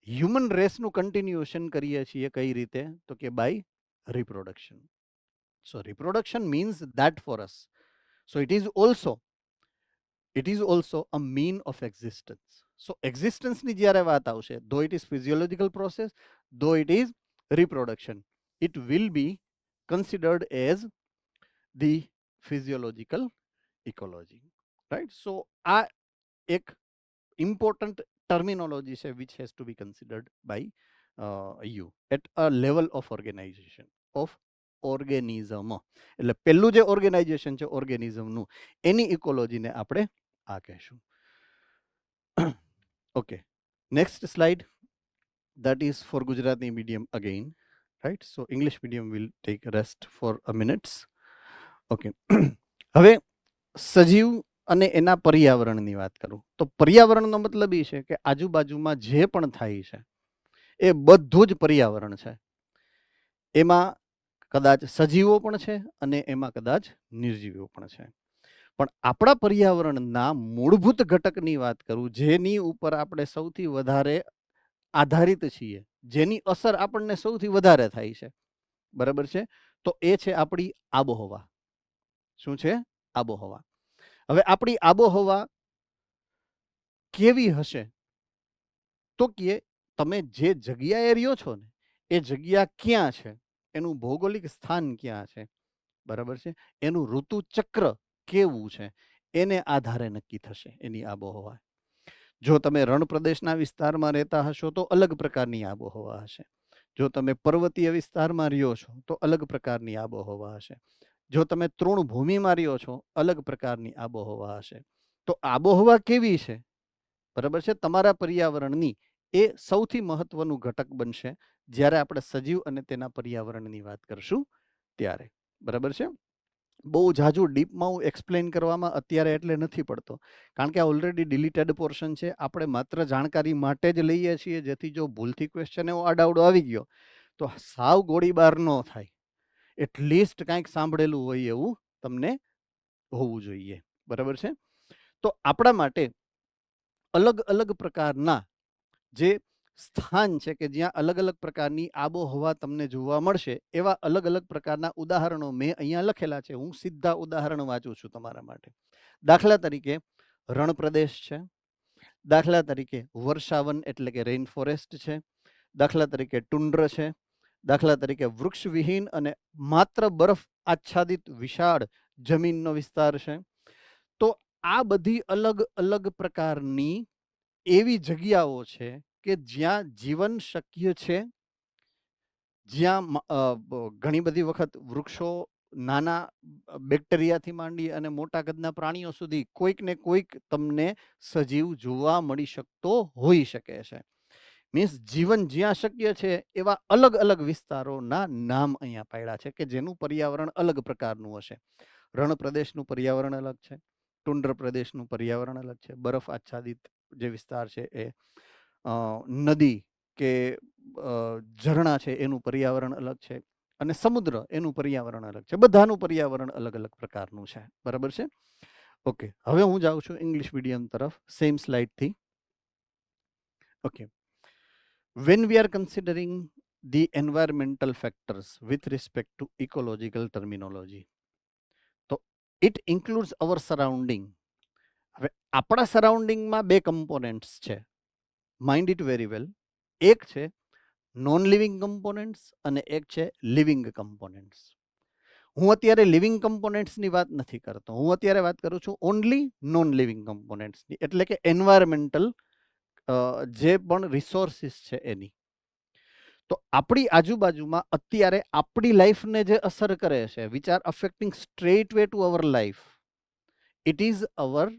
human race નું continuation કરીએ છીએ કઈ રીતે? તો કે by reproduction. So reproduction means that for us. So it is also a mean of existence. So existence ની જ્યારે વાત આવશે, though it is physiological process, though it is reproduction, it will be considered as the physiological ecology, right? So આ એક important terminology છે which has to be considered by you at a level of organization of organism. એટલે પહેલું જે organisation છે ઓર્ગેનિઝમનું, એની ઇકોલોજીને આપણે આ કહેશું. Okay, next slide. That is for Gujarati medium again, right? So English medium will take rest for a minutes. Okay. હવે સજીવ અને એના પર્યાવરણની વાત કરું તો પર્યાવરણનો મતલબ એ છે કે આજુબાજુમાં જે પણ થાય છે એ બધું જ પર્યાવરણ છે. એમાં કદાચ સજીવો પણ છે અને એમાં કદાચ નિર્જીવો પણ છે. પણ આપણા પર્યાવરણના મૂળભૂત ઘટકની વાત કરું, જેની ઉપર આપણે સૌથી વધારે આધારિત છીએ, જેની અસર આપણને સૌથી વધારે થાય છે, બરાબર છે, તો એ છે આપણી આબોહવા. શું છે? આબોહવા. હવે આપણી આબોહવા કેવી હશે? તો કે તમે જે જગ્યાએ રહ્યો છો ને એ જગ્યા ક્યાં છે, એનું ભૌગોલિક સ્થાન ક્યાં છે, બરાબર છે, એનું ઋતુ ચક્ર કેવું છે, એને આધારે નક્કી થશે એની આબોહવા. જો તમે રણ પ્રદેશના વિસ્તારમાં રહેતા હશો તો અલગ પ્રકારની આબોહવા હશે. જો તમે પર્વતીય વિસ્તારમાં રહ્યો છો તો અલગ પ્રકારની આબોહવા હશે. જો તમે તૃણભૂમિમાં રહ્યો છો અલગ પ્રકારની આબોહવા હશે. તો આબોહવા કેવી છે, બરાબર છે, તમારા પર્યાવરણની, એ સૌથી મહત્વનું ઘટક બનશે જ્યારે આપણે સજીવ અને તેના પર્યાવરણની વાત કરશું ત્યારે, બરાબર છે. બહુ ઝાઝું ડીપમાં હું એક્સપ્લેન કરવામાં અત્યારે એટલે નથી પડતો, કારણ કે આ ઓલરેડી ડિલીટેડ પોર્શન છે. આપણે માત્ર જાણકારી માટે જ લઈએ છીએ, જેથી જો ભૂલથી ક્વેશ્ચન એવો આડાવડો આવી ગયો તો સાવ ગોળીબાર ન થાય. એટલીસ્ટ કંઈક સાંભળેલું હોય એવું તમને હોવું જોઈએ, બરાબર છે. તો આપણા માટે અલગ અલગ પ્રકારના જે સ્થાન છે કે જ્યાં અલગ અલગ પ્રકારની આબોહવા તમને જોવા મળશે, એવા અલગ અલગ પ્રકારના ઉદાહરણો મેં અહીંયા લખેલા છે. હું સીધા ઉદાહરણ વાંચું છું તમારા માટે. દાખલા તરીકે રણ પ્રદેશ છે, દાખલા તરીકે વર્ષાવન એટલે કે રેઇન ફોરેસ્ટ છે, દાખલા તરીકે ટુંડ્ર છે, દાખલા તરીકે વૃક્ષવિહીન અને માત્ર બરફ આચ્છાદિત વિશાળ જમીનનો વિસ્તાર છે. તો આ બધી અલગ અલગ પ્રકારની એવી જગ્યાઓ છે કે જ્યાં જીવન શક્ય છે, જ્યાં ઘણી બધી વખત વૃક્ષો નાના બેક્ટેરિયાથી માંડી અને મોટા કદના પ્રાણીઓ સુધી કોઈક ને કોઈક તમને સજીવ જોવા મળી શકતો હોઈ શકે છે. મીન્સ જીવન જ્યાં શક્ય છે એવા અલગ અલગ વિસ્તારોના નામ અહીંયા પાડ્યા છે કે જેનું પર્યાવરણ અલગ પ્રકારનું હશે. રણ પ્રદેશનું પર્યાવરણ અલગ છે, ટુંડ્ર પ્રદેશનું પર્યાવરણ અલગ છે, બરફ આચ્છાદિત જે વિસ્તાર છે એ નદી કે ઝરણા છે એનું પર્યાવરણ અલગ છે, અને સમુદ્ર એનું પર્યાવરણ અલગ છે. બધાનું પર્યાવરણ અલગ અલગ પ્રકારનું છે. બરાબર છે? ઓકે, હવે હું જાઉં છું ઇંગ્લિશ મીડિયમ તરફ, સેમ સ્લાઇડથી. Okay, when we are considering the environmental factors with respect to ecological terminology, તો it includes our surrounding. હવે આપણા સરાઉન્ડિંગમાં બે કમ્પોનેન્ટ્સ છે, માઇન્ડ ઇટ વેરી વેલ. એક છે નોન લિવિંગ કમ્પોનેન્ટ્સ અને એક છે લિવિંગ કમ્પોનેન્ટ્સ. હું અત્યારે લિવિંગ કમ્પોનેન્ટ્સની વાત નથી કરતો, હું અત્યારે વાત કરું છું ઓનલી નોન લિવિંગ કમ્પોનેન્ટ્સની, એટલે કે એન્વાયરમેન્ટલ જે પણ રિસોર્સિસ છે એની. તો આપણી આજુબાજુમાં અત્યારે આપણી લાઈફને જે અસર કરે છે, which are affecting straight way to our life, it is our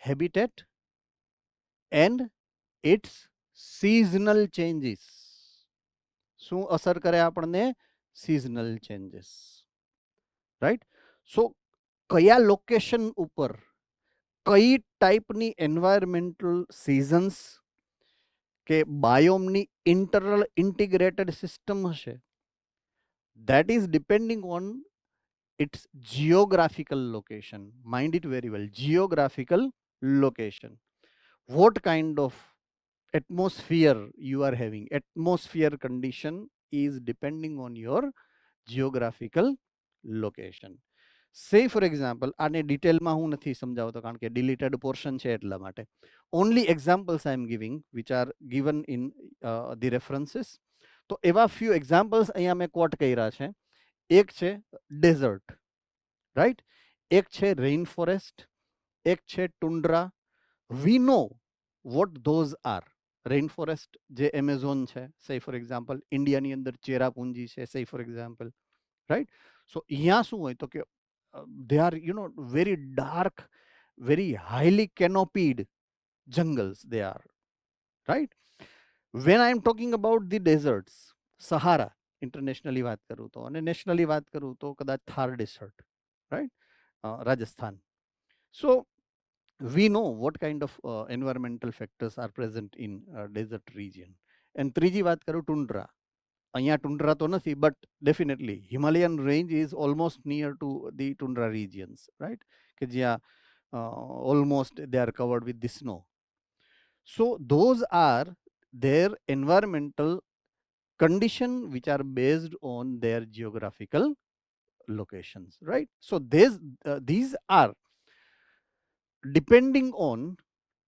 habitat and its seasonal changes. શું અસર કરે આપણને? Seasonal changes, right? સો કયા લોકેશન ઉપર કઈ ટાઈપની એન્વાયરમેન્ટલ સિઝન્સ કે બાયોમની ઇન્ટરનલ ઇન્ટિગ્રેટેડ સિસ્ટમ હશે, that is depending on its geographical location. Mind it very well, geographical location. What kind of atmosphere you are having, atmosphere condition is depending on your geographical location. Say for example, આને ડિટેલમાં હું નથી સમજાવતો કારણ કે deleted portion છે એટલા માટે. Only examples I am giving which are given in the references. તો એવા few examples અહીંયા મેં કોટ કર્યા છે. એક છે ડેઝર્ટ, રાઈટ? એક છે રેઇન ફોરેસ્ટ, એક છે ટુંડ્રા. We know what those are. Rain forest જે એમેઝોન છે, say for example, ઇન્ડિયાની અંદર ચેરાપુંજી છે, say for example, right? So અહીંયા શું હોય તો કે they are, you know, very dark, very highly canopied jungles they are, right? When I am talking about the deserts, Sahara internationally વાત કરું તો, અને નેશનલી વાત કરું તો કદાચ Thar desert, right? Rajasthan. So we know what kind of environmental factors are present in desert region. And ત્રીજી વાત કરું ટુંડ્રા, અહીંયા ટુંડ્રા તો નથી, but definitely Himalayan range is almost near to the tundra regions, right? કે જ્યાં almost they are covered with the snow. So those are their environmental condition which are based on their geographical locations, right? So these are depending on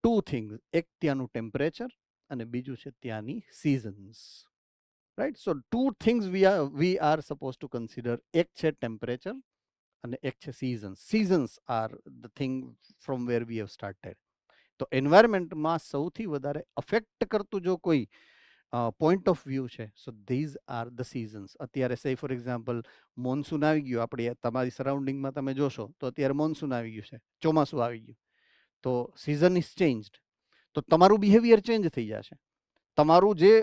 two things, એક ત્યાંનું temperature અને બીજું છે ત્યાંની seasons, right? So two things we are supposed to consider, એક છે temperature અને એક છે seasons. Seasons are the thing from where we have started. તો એન્વાયરમેન્ટમાં સૌથી વધારે અફેક્ટ કરતું જો કોઈ પોઈન્ટ ઓફ વ્યૂ છે, સો ધીઝ આર ધ સિઝન્સ. અત્યારે સે ફોર એક્ઝામ્પલ મોન્સૂન આવી ગયું, આપણે તમારી સરાઉન્ડિંગમાં તમે જોશો તો અત્યારે મોન્સૂન આવી ગયું છે, ચોમાસું આવી ગયું, તો સિઝન ઇઝ ચેન્જડ, તો તમારું બિહેવિયર ચેન્જ થઈ જશે. તમારું જે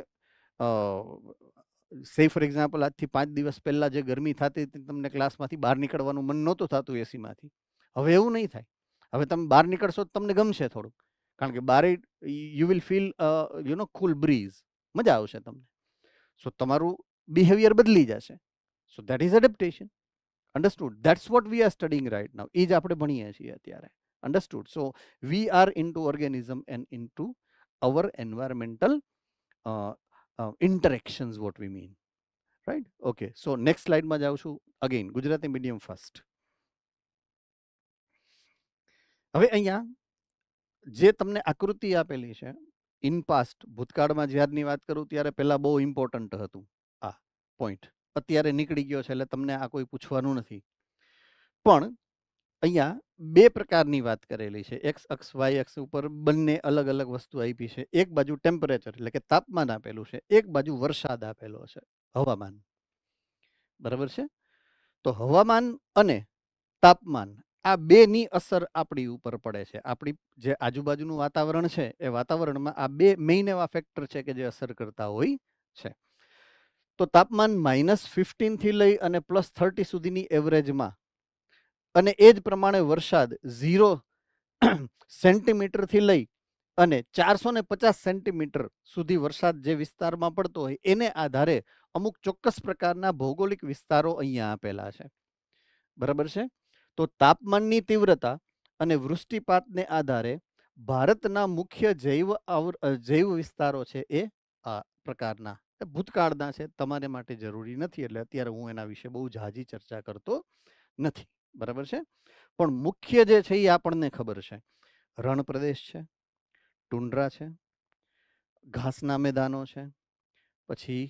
સે ફોર એક્ઝામ્પલ આજથી 5 દિવસ પહેલા જે ગરમી થતી હતી, તમને ક્લાસમાંથી બહાર નીકળવાનું મન નહોતું થતું એસીમાંથી, હવે એવું નહીં થાય. હવે તમે બહાર નીકળશો તો તમને ગમશે થોડુંક, કારણ કે બારે you will feel you know cool breeze, મજા આવશે તમને. સો તમારું બિહેવિયર બદલી જશે. So that is adaptation. Understood? That's what we are studying right now. એ જ આપણે ભણીએ છીએ અત્યારે. Understood? So we are into organism and into our environmental interactions, what we mean, right? Okay, so next slide માં જાઉં છું. Again Gujarati medium first. હવે અહીંયા જે તમને આકૃતિ આપેલી છે, ઇન પાસ્ટ ભૂતકાળમાં જ્યારની વાત કરું ત્યારે પહેલા બહુ ઇમ્પોર્ટન્ટ હતું આ પોઈન્ટ, અત્યારે નીકળી ગયો છે એટલે તમને આ કોઈ પૂછવાનું નથી. પણ અહીંયા બે પ્રકારની વાત કરેલી છે, એક્સ અક્ષ વાય અક્ષ ઉપર બંને અલગ અલગ વસ્તુ આપી છે. એક બાજુ ટેમ્પરેચર એટલે કે તાપમાન આપેલું છે, એક બાજુ વરસાદ આપેલો છે, હવામાન. બરાબર છે? તો હવામાન અને તાપમાન આ બેની અસર આપણી ઉપર પડે છે. આપણી જે આજુબાજુનું વાતાવરણ છે એ વાતાવરણમાં આ બે મેઇન એવા ફેક્ટર છે કે જે અસર કરતા હોય છે. તો તાપમાન -15 થી લઈ અને +30 સુધીની એવરેજમાં, અને એ જ પ્રમાણે વરસાદ 0 સેન્ટીમીટરથી લઈ અને 450 સેન્ટીમીટર સુધી વરસાદ જે વિસ્તારમાં પડતો હોય એને આધારે અમુક ચોક્કસ પ્રકારના ભૌગોલિક વિસ્તારો અહીંયા આપેલા છે. બરાબર છે? તો તાપમાનની તીવ્રતા અને વૃષ્ટિપાતને આધારે ભારતના મુખ્ય જૈવ વિસ્તારો છે એ આ પ્રકારના ભૂતકાળના છે, તમારે માટે જરૂરી નથી, એટલે અત્યારે હું એના વિશે બહુ ઝાઝી ચર્ચા કરતો નથી. બરાબર છે? પણ મુખ્ય જે છે એ આપણને ખબર છે. રણ પ્રદેશ છે, ટુંડ્રા છે, ઘાસના મેદાનો છે, પછી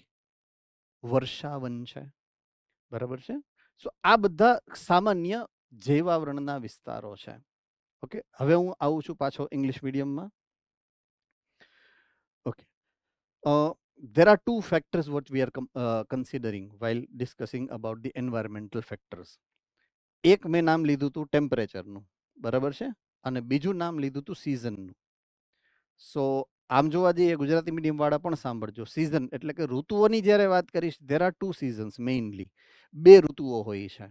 વર્ષાવન છે. બરાબર છે? સો આ બધા સામાન્ય જૈવાવરણના વિસ્તારો છે. ઓકે, હવે હું આવું છું પાછો ઇંગ્લિશ મીડિયમમાં. Okay, there are two factors what we are considering while discussing about the environmental factors. એક મેં નામ લીધું હતું ટેમ્પરેચરનું, બરાબર છે, અને બીજું નામ લીધું હતું સિઝનનું. સો આમ જોવા જઈએ ગુજરાતી મીડિયમ વાળા પણ સાંભળજો. સિઝન એટલે કે ઋતુઓની જ્યારે વાત કરીશ, there are two seasons mainly, બે ઋતુઓ હોય છે.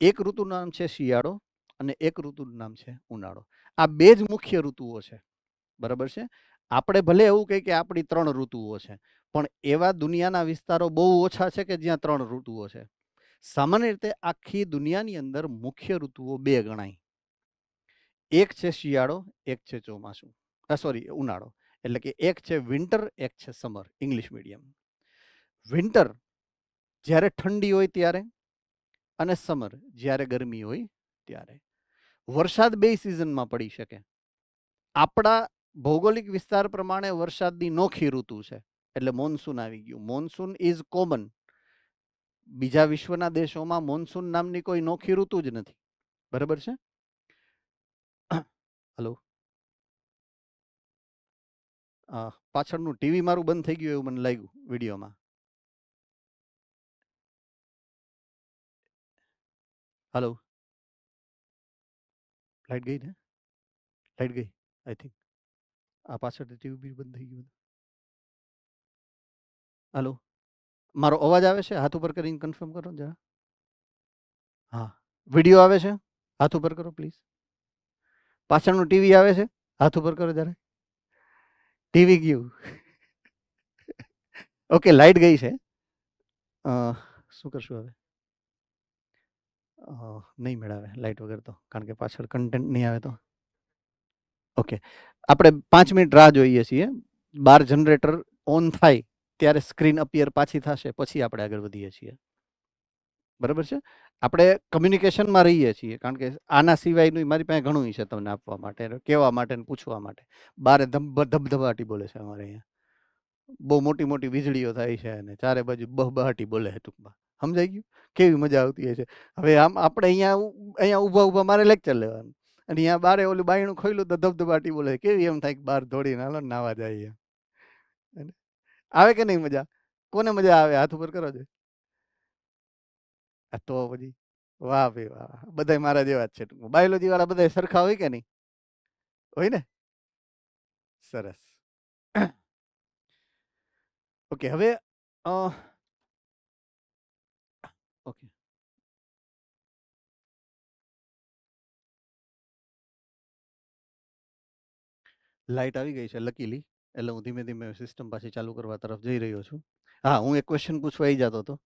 એક ઋતુનું નામ છે શિયાળો અને એક ઋતુનું નામ છે ઉનાળો. આ બે જ મુખ્ય ઋતુઓ છે. બરાબર છે? આપણે ભલે એવું કહીએ કે આપણી 3 ઋતુઓ છે, પણ એવા દુનિયાના વિસ્તારો બહુ ઓછા છે કે જ્યાં 3 ઋતુઓ છે. સામાન્ય રીતે આખી દુનિયાની અંદર મુખ્ય ઋતુઓ 2 ગણાય. એક છે શિયાળો, એક છે ચોમાસું, સોરી ઉનાળો. એટલે કે એક છે વિન્ટર, એક છે સમર. English medium. વિન્ટર જ્યારે ઠંડી હોય ત્યારે, અને સમર જ્યારે ગરમી હોય ત્યારે. વરસાદ 2 સિઝનમાં પડી શકે. આપણા ભૌગોલિક વિસ્તાર પ્રમાણે વરસાદની નોખી ઋતુ છે, એટલે મોન્સૂન આવી ગયું. Monsoon is common. બીજા વિશ્વના દેશોમાં મોન્સૂન નામની કોઈ નોખી ઋતુ જ નથી. બરાબર છે? હલો, પાછળનું ટીવી મારું બંધ થઈ ગયું એવું મને લાગ્યું વિડીયોમાં. હલો, લાઈટ ગઈ ને? લાઈટ ગઈ આઈ થિંક. આ પાછળથી ટીવી બી બંધ થઈ ગયું. હલો, મારો અવાજ આવે છે? હાથ ઉપર કરીને કન્ફર્મ કરો જરા. હા, વિડીયો આવે છે? હાથ ઉપર કરો પ્લીઝ. પાછળનું ટીવી આવે છે? હાથ ઉપર કરો જરા. ટીવી ગયું. ઓકે, લાઈટ ગઈ છે. શું કરશું હવે? નહીં મેળાવે લાઈટ વગર તો, કારણ કે પાછળ કન્ટેન્ટ નહીં આવે તો. ઓકે, આપણે 5 મિનિટ રાહ જોઈએ છીએ. 12 જનરેટર ઓન થાય ત્યારે સ્ક્રીન અપિયર પાછી થશે, પછી આપણે આગળ વધીએ છીએ. બરાબર છે? આપણે કમ્યુનિકેશનમાં રહીએ છીએ, કારણ કે આના સિવાયનું મારી પાસે ઘણું છે તમને આપવા માટે, કહેવા માટે ને પૂછવા માટે. બારે ધબધબાટી બોલે છે અમારે અહીંયા. બહુ મોટી મોટી વીજળીઓ થાય છે અને ચારે બાજુ બહબહાટી બોલે છે ટૂંકમાં. સમજાઈ ગયું? કેવી મજા આવતી હોય છે. હવે આમ આપણે અહીંયા ઊભા ઊભા મારે લેક્ચર લેવાનું, અને અહીંયા બારે ઓલું બાયણું ખોલ્યું તો ધબધબાટી બોલે. કેવી એમ થાય કે બહાર દોડીને હાલો ને નાવા જાય. આવે કે નહીં મજા? કોને મજા આવે? હાથ ઉપર કરો છો. તો પછી વાહ ભાઈ વાહ, બધા મારા જેવા જ છે. બાયોલોજી વાળા બધા સરખા હોય કે નહીં? હોય ને? સરસ. ઓકે, હવે ઓકે, લાઇટ આવી ગઈ છે લકીલી, એટલે હું ધીમે ધીમે સિસ્ટમ પાછી ચાલુ કરવા તરફ જઈ રહ્યો છું. હા, હું એક ક્વેશ્ચન પૂછવા આવી જતો હતો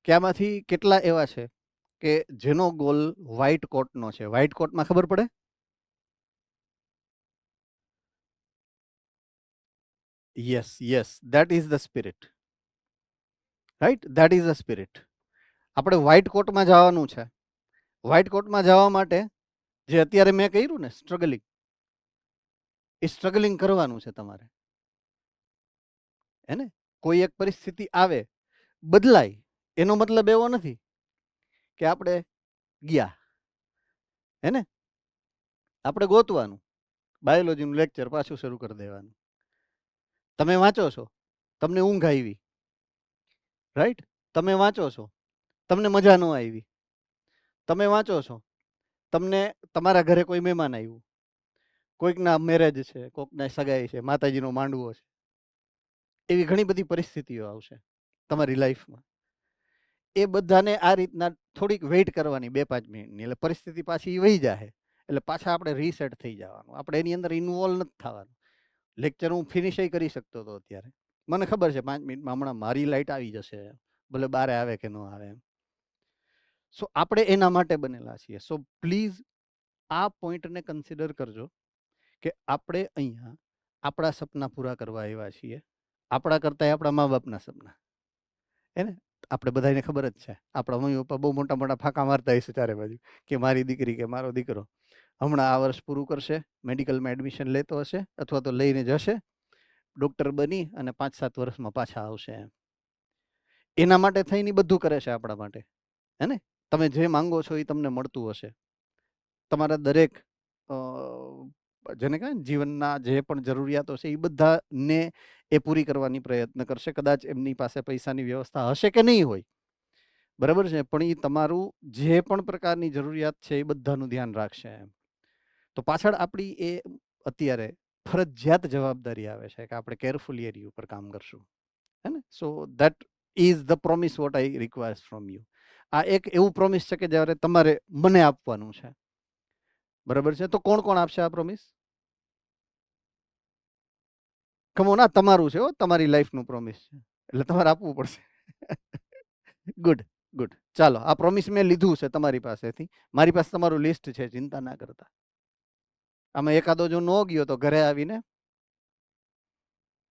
કે આમાંથી કેટલા એવા છે કે જેનો ગોલ વ્હાઇટ કોટનો છે? વ્હાઇટ કોટમાં ખબર પડે? Yes yes, that is the spirit. Right, that is the spirit. આપણે વ્હાઇટ કોટમાં જવાનું છે. વ્હાઇટ કોટમાં જવા માટે જે અત્યારે મેં કર્યું ને સ્ટ્રગલિંગ, એ સ્ટ્રગલિંગ કરવાનું છે તમારે. હે ને? કોઈ એક પરિસ્થિતિ આવે, બદલાય, એનો મતલબ એવો નથી કે આપણે ગયા. હે ને? આપણે ગોતવાનું. બાયોલોજીનું લેક્ચર પાછું શરૂ કરી દેવાનું. તમે વાંચો છો, તમને ઊંઘ આવી, રાઈટ? તમે વાંચો છો, તમને મજા ન આવી. તમે વાંચો છો, તમને તમારા ઘરે કોઈ મહેમાન આવ્યું, કોઈકના મેરેજ છે, કોઈકના સગાઈ છે, માતાજીનો માંડવો છે, એવી ઘણી બધી પરિસ્થિતિઓ આવશે. તમારી લાઈફમાં. એ બધાને આ રીતના થોડીક વેઇટ કરવાની 2-5 મિનિટની, એટલે પરિસ્થિતિ પાછી વહી જાય, એટલે પાછા આપણે રીસેટ થઈ જવાનું. આપણે એની અંદર ઇન્વોલ્વ નથી થવાનું. લેક્ચર હું ફિનિશ કરી શકતો હતો અત્યારે. મને ખબર છે 5 મિનિટમાં હમણાં મારી લાઈટ આવી જશે, ભલે બારે આવે કે ન આવે એમ. સો આપણે એના માટે બનેલા છીએ. સો પ્લીઝ આ પોઈન્ટને કન્સિડર કરજો કે આપણે અહીંયા આપણા સપના પૂરા કરવા આવ્યા છીએ. આપણા કરતાં આપણા મા બાપના સપના, હે ને? આપણે બધાને ખબર જ છે, આપણા મમ્મી પપ્પા બહુ મોટા મોટા ફાંકા મારતા હશે ચારે બાજુ કે મારી દીકરી કે મારો દીકરો હમણાં આ વર્ષ પૂરું કરશે, મેડિકલમાં એડમિશન લેતો હશે અથવા તો લઈને જશે, ડૉક્ટર બની અને 5-7 વર્ષમાં પાછા આવશે એમ. એના માટે થઈને બધું કરે છે આપણા માટે, હે ને? તમે જે માંગો છો એ તમને મળતું હશે. તમારા દરેક જેને કહે ને જીવનના જે પણ જરૂરિયાતો છે એ બધાને એ પૂરી કરવાની પ્રયત્ન કરશે. કદાચ એમની પાસે પૈસાની વ્યવસ્થા હશે કે નહીં હોય, બરાબર છે, પણ એ તમારું જે પણ પ્રકારની જરૂરિયાત છે એ બધાનું ધ્યાન રાખશે એમ. તો પાછળ આપણી એ અત્યારે ફરજિયાત જવાબદારી આવે છે કે આપણે કેરફુલી એની ઉપર કામ કરશું, હે ને? સો that is the promise what I requires from you. આ એક એવું પ્રોમિસ છે કે જ્યારે તમારે મને આપવાનું છે, બરાબર છે. તો કોણ કોણ આપશે આ પ્રોમિસ? કમો ના, તમારું છે, તમારી લાઈફનું પ્રોમિસ છે, એટલે તમારે આપવું પડશે. Good good. ચાલો, આ પ્રોમિસ મેં લીધું છે તમારી પાસેથી. મારી પાસે તમારું લિસ્ટ છે, ચિંતા ના કરતા. આમાં એકાદો જો ન ગયો તો ઘરે આવીને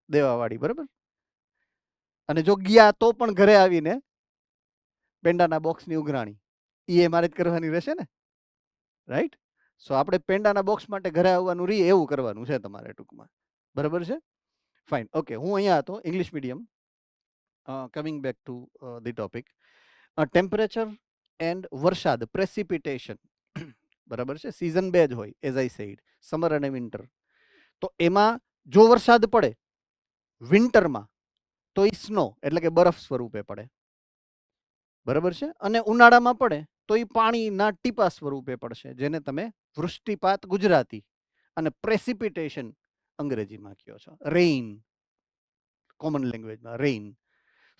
દેવાવાળી, બરાબર? અને જો ગયા તો પણ ઘરે આવીને પેંડાના બોક્સની ઉઘરાણી એ મારે જ કરવાની રહેશે ને, રાઈટ? સો આપણે પેંડાના બોક્સ માટે ઘરે આવવાનું રહી એવું કરવાનું છે તમારે ટૂંકમાં, બરાબર છે? Fine, okay. હું અહીંયા હતો English medium. Coming back to the topic, temperature and વરસાદ, પ્રેસિપિટેશન, બરાબર છે. સિઝન 2 જ હોય, એઝ આઈ સેડ, સમર અને વિન્ટર. તો એમાં જો વરસાદ પડે વિન્ટરમાં તો એ સ્નો એટલે કે બરફ સ્વરૂપે પડે, બરાબર છે. અને ઉનાળામાં પડે તો એ પાણીના ટીપા સ્વરૂપે પડશે, જેને તમે વૃષ્ટિપાત ગુજરાતી અને પ્રેસિપિટેશન અંગ્રેજીમાં કહો છો. રેઇન, કોમન લેંગ્વેજમાં રેઇન.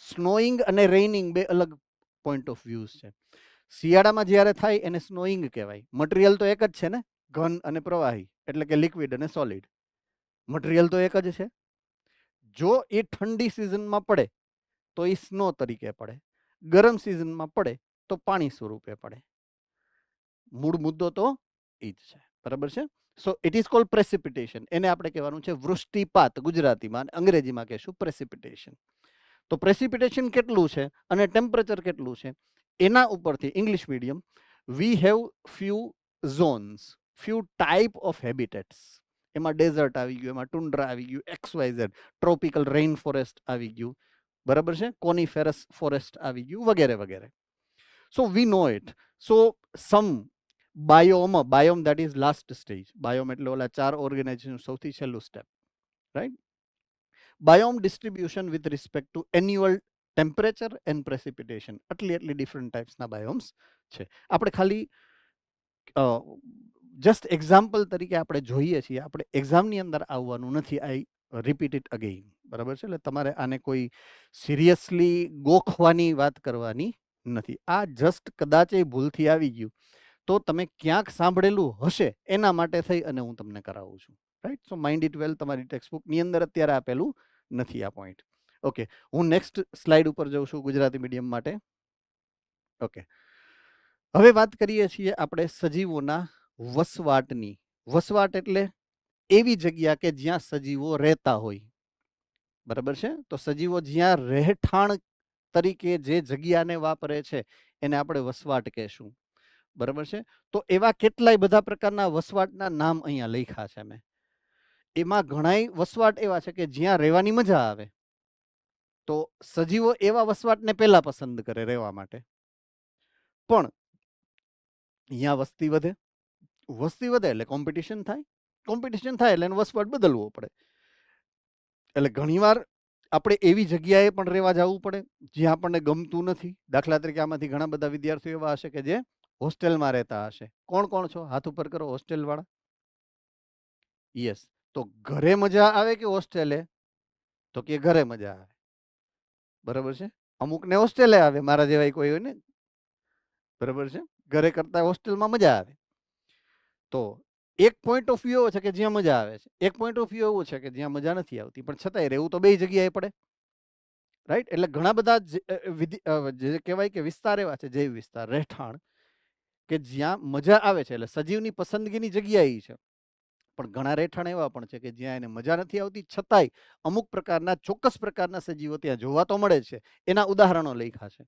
સ્નોઈંગ અને રેઇનિંગ બે અલગ પોઈન્ટ ઓફ વ્યૂઝ છે. શિયાળામાં જ્યારે થાય એને સ્નોઈંગ કહેવાય. મટીરિયલ તો એક જ છે ને, ઘન અને પ્રવાહી, એટલે કે લિક્વિડ અને સોલિડ. મટીરિયલ તો એક જ છે. જો એ ઠંડી સિઝનમાં પડે તો એ સ્નો તરીકે પડે, ગરમ સિઝનમાં પડે તો પાણી સ્વરૂપે પડે. મૂળ મુદ્દો તો એ જ છે, બરાબર છે. સો ઇટ ઇઝ કોલ્ડ પ્રેસિપિટેશન. એને આપણે કહેવાનું છે વૃષ્ટિપાત ગુજરાતીમાં, અને અંગ્રેજીમાં કહેશું પ્રેસિપિટેશન. તો પ્રેસિપિટેશન કેટલું છે અને ટેમ્પરેચર કેટલું છે એના ઉપરથી English medium we have few zones, few type of habitats. એમાં ડેઝર્ટ આવી ગયું, એમાં ટુન્ડ્રા આવી ગયું, XYZ, ટ્રોપિકલ રેઇન ફોરેસ્ટ આવી ગયું, બરાબર છે, કોનિફેરસ ફોરેસ્ટ આવી ગયું, વગેરે વગેરે. So we know it. So some biome that is last stage. Biome એટલે ઓલા 4 ઓર્ગેનાઇઝેશન સૌથી છેલ્લું step, right? Biome distribution with respect to annual temperature and precipitation. આટલી ડિફરન્ટ ટાઈપ્સના બાયોમ્સ છે. આપણે ખાલી જસ્ટ એક્ઝામ્પલ તરીકે આપણે જોઈએ છીએ, આપણે એક્ઝામની અંદર આવવાનું નથી. આઈ રિપીટ ઇટ અગેઇન, બરાબર છે. એટલે તમારે આને કોઈ સિરિયસલી ગોખવાની વાત કરવાની નથી. આ જસ્ટ કદાચ એ ભૂલથી આવી ગયું તો તમે ક્યાંક સાંભળેલું હશે એના માટે થઈ અને હું તમને કરાવું છું, રાઈટ? સો માઇન્ડ ઇટ વેલ. તમારી ટેક્સ્ટબુકની અંદર અત્યારે આપેલું નથી આ પોઈન્ટ. ઓકે, હું નેક્સ્ટ સ્લાઇડ ઉપર જઉં છું ગુજરાતી મીડિયમ માટે. ઓકે, હવે વાત કરીએ છીએ આપણે સજીવોના વસવાટની. વસવાટ એટલે એવી જગ્યા કે જ્યાં સજીવો રહેતા હોય, બરાબર છે. તો સજીવો જ્યાં રહેઠાણ તરીકે જે જગ્યાને વાપરે છે એને આપણે વસવાટ કહેશું, બરાબર છે. તો એવા કેટલાય બધા પ્રકારના વસવાટના નામ અહીંયા લખ્યા છે મેં. એમાં ઘણાય વસવાટ એવા છે કે જ્યાં રહેવાની મજા આવે, તો સજીવો એવા વસવાટને પહેલા પસંદ કરે રહેવા માટે. પણ અહીંયા વસ્તી વધે, વસ્તી વધે એટલે કોમ્પિટિશન થાય, કોમ્પિટિશન થાય એટલે એનો વસવાટ બદલવો પડે. એટલે ઘણીવાર આપણે એવી જગ્યાએ પણ રહેવા જવું પડે જ્યાં આપણને ગમતું નથી. દાખલા તરીકે આમાંથી ઘણા બધા વિદ્યાર્થીઓ એવા હશે કે જે હોસ્ટેલમાં રહેતા હશે. કોણ કોણ છો? હાથ ઉપર કરો હોસ્ટેલ વાળા. યસ. તો ઘરે મજા આવે કે હોસ્ટેલે? તો કે ઘરે મજા આવે, બરાબર છે. અમુકને હોસ્ટેલે આવે, મારા જેવા કોઈ હોય ને, બરાબર છે, ઘરે કરતા હોસ્ટેલમાં મજા આવે. તો એક પોઈન્ટ ઓફ વ્યૂ એવો છે કે જ્યાં મજા આવે છે, એક પોઈન્ટ ઓફ વ્યૂ એવું છે કે જ્યાં મજા નથી આવતી, પણ છતાંય રહેવું તો બે જગ્યાએ પડે, રાઈટ? એટલે ઘણા બધા જે કહેવાય કે વિસ્તાર એવા છે, જૈવ વિસ્તાર, રહેઠાણ, કે જ્યાં મજા આવે છે. એટલે સજીવની પસંદગીની જગ્યા એ છે, પણ ઘણા રહેઠાણ એવા પણ છે કે જ્યાં એને મજા નથી આવતી, છતાંય અમુક પ્રકારના ચોક્કસ પ્રકારના સજીવો ત્યાં જોવા તો મળે છે. એના ઉદાહરણો લખ્યા છે.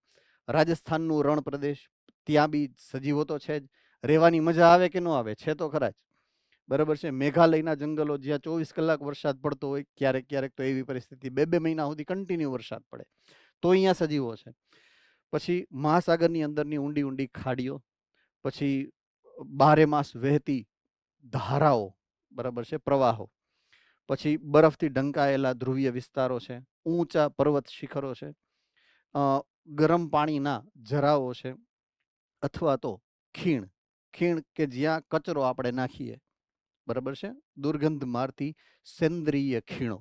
રાજસ્થાનનું રણ પ્રદેશ, ત્યાં બી સજીવો તો છે જ, રહેવાની મજા આવે કે ન આવે, છે તો ખરા જ, બરાબર છે. મેઘાલયના જંગલો, જ્યાં 24 કલાક વરસાદ પડતો હોય, ક્યારેક ક્યારેક તો એવી પરિસ્થિતિ 2-2 મહિના સુધી કન્ટિન્યુ વરસાદ પડે, તો અહીંયા સજીવો છે. પછી મહાસાગરની અંદરની ઊંડી ઊંડી ખાડીઓ, પછી 12 માસ વહેતી ધારાઓ, બરાબર છે, પ્રવાહો, પછી બરફથી ઢંકાયેલા ધ્રુવીય વિસ્તારો છે, ઊંચા પર્વત શિખરો છે, ગરમ પાણીના જરાઓ છે, અથવા તો ખીણ, ખીણ કે જ્યાં કચરો આપણે નાખીએ, બરાબર છે, દુર્ગંધ મારતી સેન્દ્રિય ખીણો.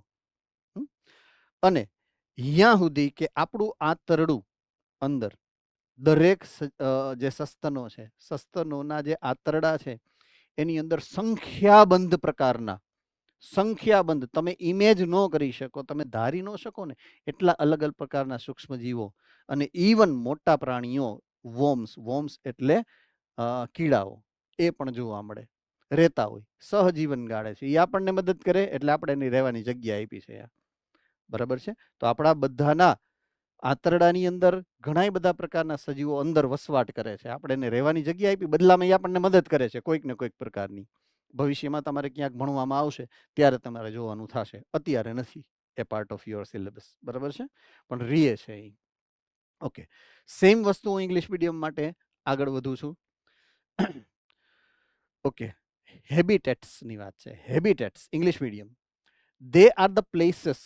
અને અહીંયા સુધી કે આપણું આંતરડું અંદર દરેક જે સસ્તનો છે, સસ્તનોના જે આંતરડા છે, એની અંદર સંખ્યાબંધ પ્રકારના, સંખ્યાબંધ, તમે ઇમેજ ન કરી શકો, તમે ધારી ન શકો ને એટલા અલગ અલગ પ્રકારના સૂક્ષ્મજીવો, અને ઇવન મોટા પ્રાણીઓ, વોર્મ્સ એટલે કીડાઓ, એ પણ જોવા મળે, રહેતા હોય, સહજીવન ગાળે છે. એ આપણને મદદ કરે, એટલે આપણે એની રહેવાની જગ્યા આપી છે, બરાબર છે. તો આપણા બધાના આંતરડાની અંદર ઘણા બધા પ્રકારના સજીવો અંદર વસવાટ કરે છે. આપણે એને રહેવાની જગ્યા આપી, બદલામાં એ આપણને મદદ કરે છે કોઈક ને કોઈક પ્રકારની. ભવિષ્યમાં તમારે ક્યાંક ભણવામાં આવશે ત્યારે તમારે જોવાનું થશે, અત્યારે નથી એ પાર્ટ ઓફ યોર સિલેબસ, બરાબર છે, પણ રીએ છે એ. ઓકે, સેમ વસ્તુ હું ઇંગ્લિશ મીડિયમ માટે આગળ વધું છું. ઓકે, હેબિટેટ્સની વાત છે. Habitats English medium, they are the places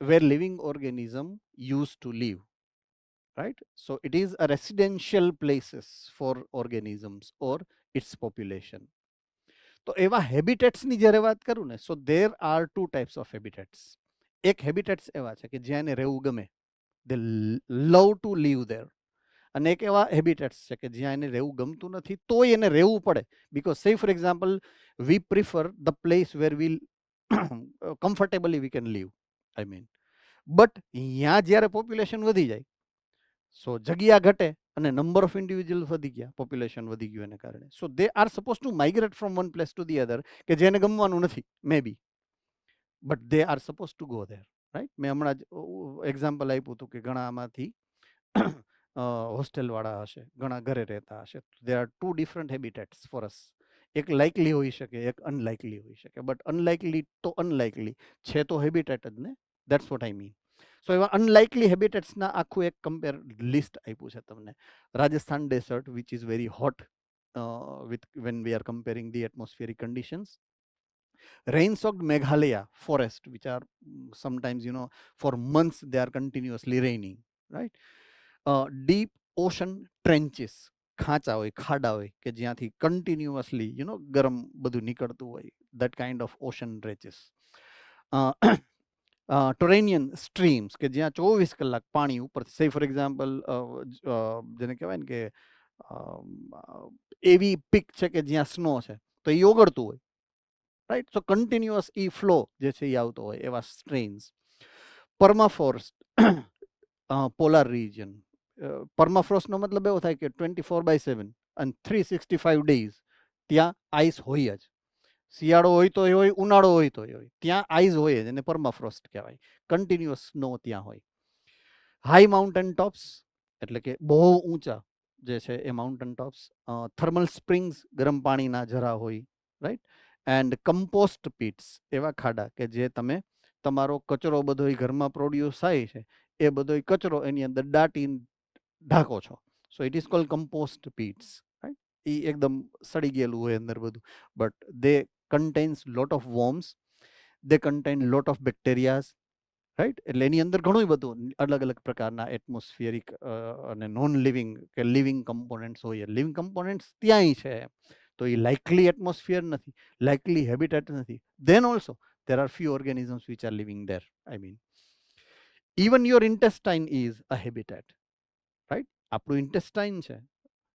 where living organism used to live, right? So it is a residential places for organisms or its population. તો એવા હેબિટેટ્સની જ્યારે વાત કરું ને, so there are two types of habitats. એક habitats એવા છે કે જ્યાં એને રહેવું ગમે, they love to live there. અને એક એવા હેબિટેટ્સ છે કે જ્યાં એને રહેવું ગમતું નથી, તોય એને રહેવું પડે. Because say for example, we prefer the place where we comfortably we can live, I mean. But અહીંયા જ્યારે પોપ્યુલેશન વધી જાય, સો જગ્યા ઘટે અને નંબર ઓફ ઇન્ડિવિજ્યુઅલ્સ વધી ગયા, પોપ્યુલેશન વધી ગયું એને કારણે, so they are suppose to migrate from one place to the other, કે જેને ગમવાનું નથી may be, but they are suppose to go there, right? મેં હમણાં જ એક્ઝામ્પલ આપ્યું હતું કે ઘણા આમાંથી હોસ્ટેલ વાળા હશે, ઘણા ઘરે રહેતા હશે. They are two different habitats for us. એક લાઇકલી હોઈ શકે, એક અનલાઇકલી હોઈ શકે, બટ અનલાઇકલી તો અનલાઇકલી છે તો હેબિટેટ જ ને, દેટ્સ વોટ આઈ મીન. સો એવા અનલાઇકલી હેબિટેટ્સના આખું એક કમ્પેર લિસ્ટ આપ્યું છે તમને. Rajasthan desert, which is very hot with when we are comparing the atmospheric conditions. Rain-soaked Meghalaya forest, which are sometimes, for months they are continuously raining, right? Deep ocean trenches, ખાંચા હોય, ખાડા હોય, કે જ્યાંથી continuously ગરમ બધું નીકળતું હોય, that kind of ocean trenches. Torrential streams, કે જ્યાં 24 કલાક પાણી ઉપર, સે ફોર એક્ઝામ્પલ જેને કહેવાય ને કે એવી પીક છે કે જ્યાં સ્નો છે તો એ ઓગળતું હોય, રાઈટ? સો કન્ટિન્યુઅસ ઈ ફ્લો જે છે એ આવતો હોય, એવા સ્ટ્રેન્સ. Permafrost, polar region. પરમાફ્રોસ્ટનો મતલબ એવો થાય કે 24/7 અને 365 ડેઝ ત્યાં આઈસ હોય જ. શિયાળો હોય તો હોય, ઉનાળો હોય તો હોય, ત્યાં આઈસ હોય જ, એને પરમાફ્રોસ્ટ કહેવાય. કન્ટિન્યુઅસ સ્નો ત્યાં હોય. હાઈ માઉન્ટેન ટોપ્સ, એટલે કે બહુ ઊંચા જે છે એ માઉન્ટેન ટોપ્સ. થર્મલ સ્પ્રિંગ્સ, ગરમ પાણીના ઝરા હોય, રાઈટ? એન્ડ કમ્પોસ્ટ પીટ્સ, એવા ખાડા કે જે તમે તમારો કચરો બધો ઘરમાં પ્રોડ્યુસ થાય છે, એ બધો કચરો એની અંદર દાટીને ઢાંકો છો. So it is cold compost pits, right? એ એકદમ સડી ગયેલું હોય અંદર બધું, but they contains lot of worms, they contain lot of bacterias, right? એટલે એની અંદર ઘણું બધું અલગ અલગ પ્રકારના એટમોસ્ફિયરિક અને નોન લિવિંગ કે લિવિંગ કમ્પોનન્ટ્સ હોય. લિવિંગ કમ્પોનન્ટ્સ ત્યાંય છે, તો એ લાઇકલી એટમોસ્ફિયર નથી, લાઇકલી હેબિટેટ નથી. Then also there are few organisms which are living there, I mean. Even your intestine is a habitat, right? આપણું ઇન્ટેસ્ટાઇન છે,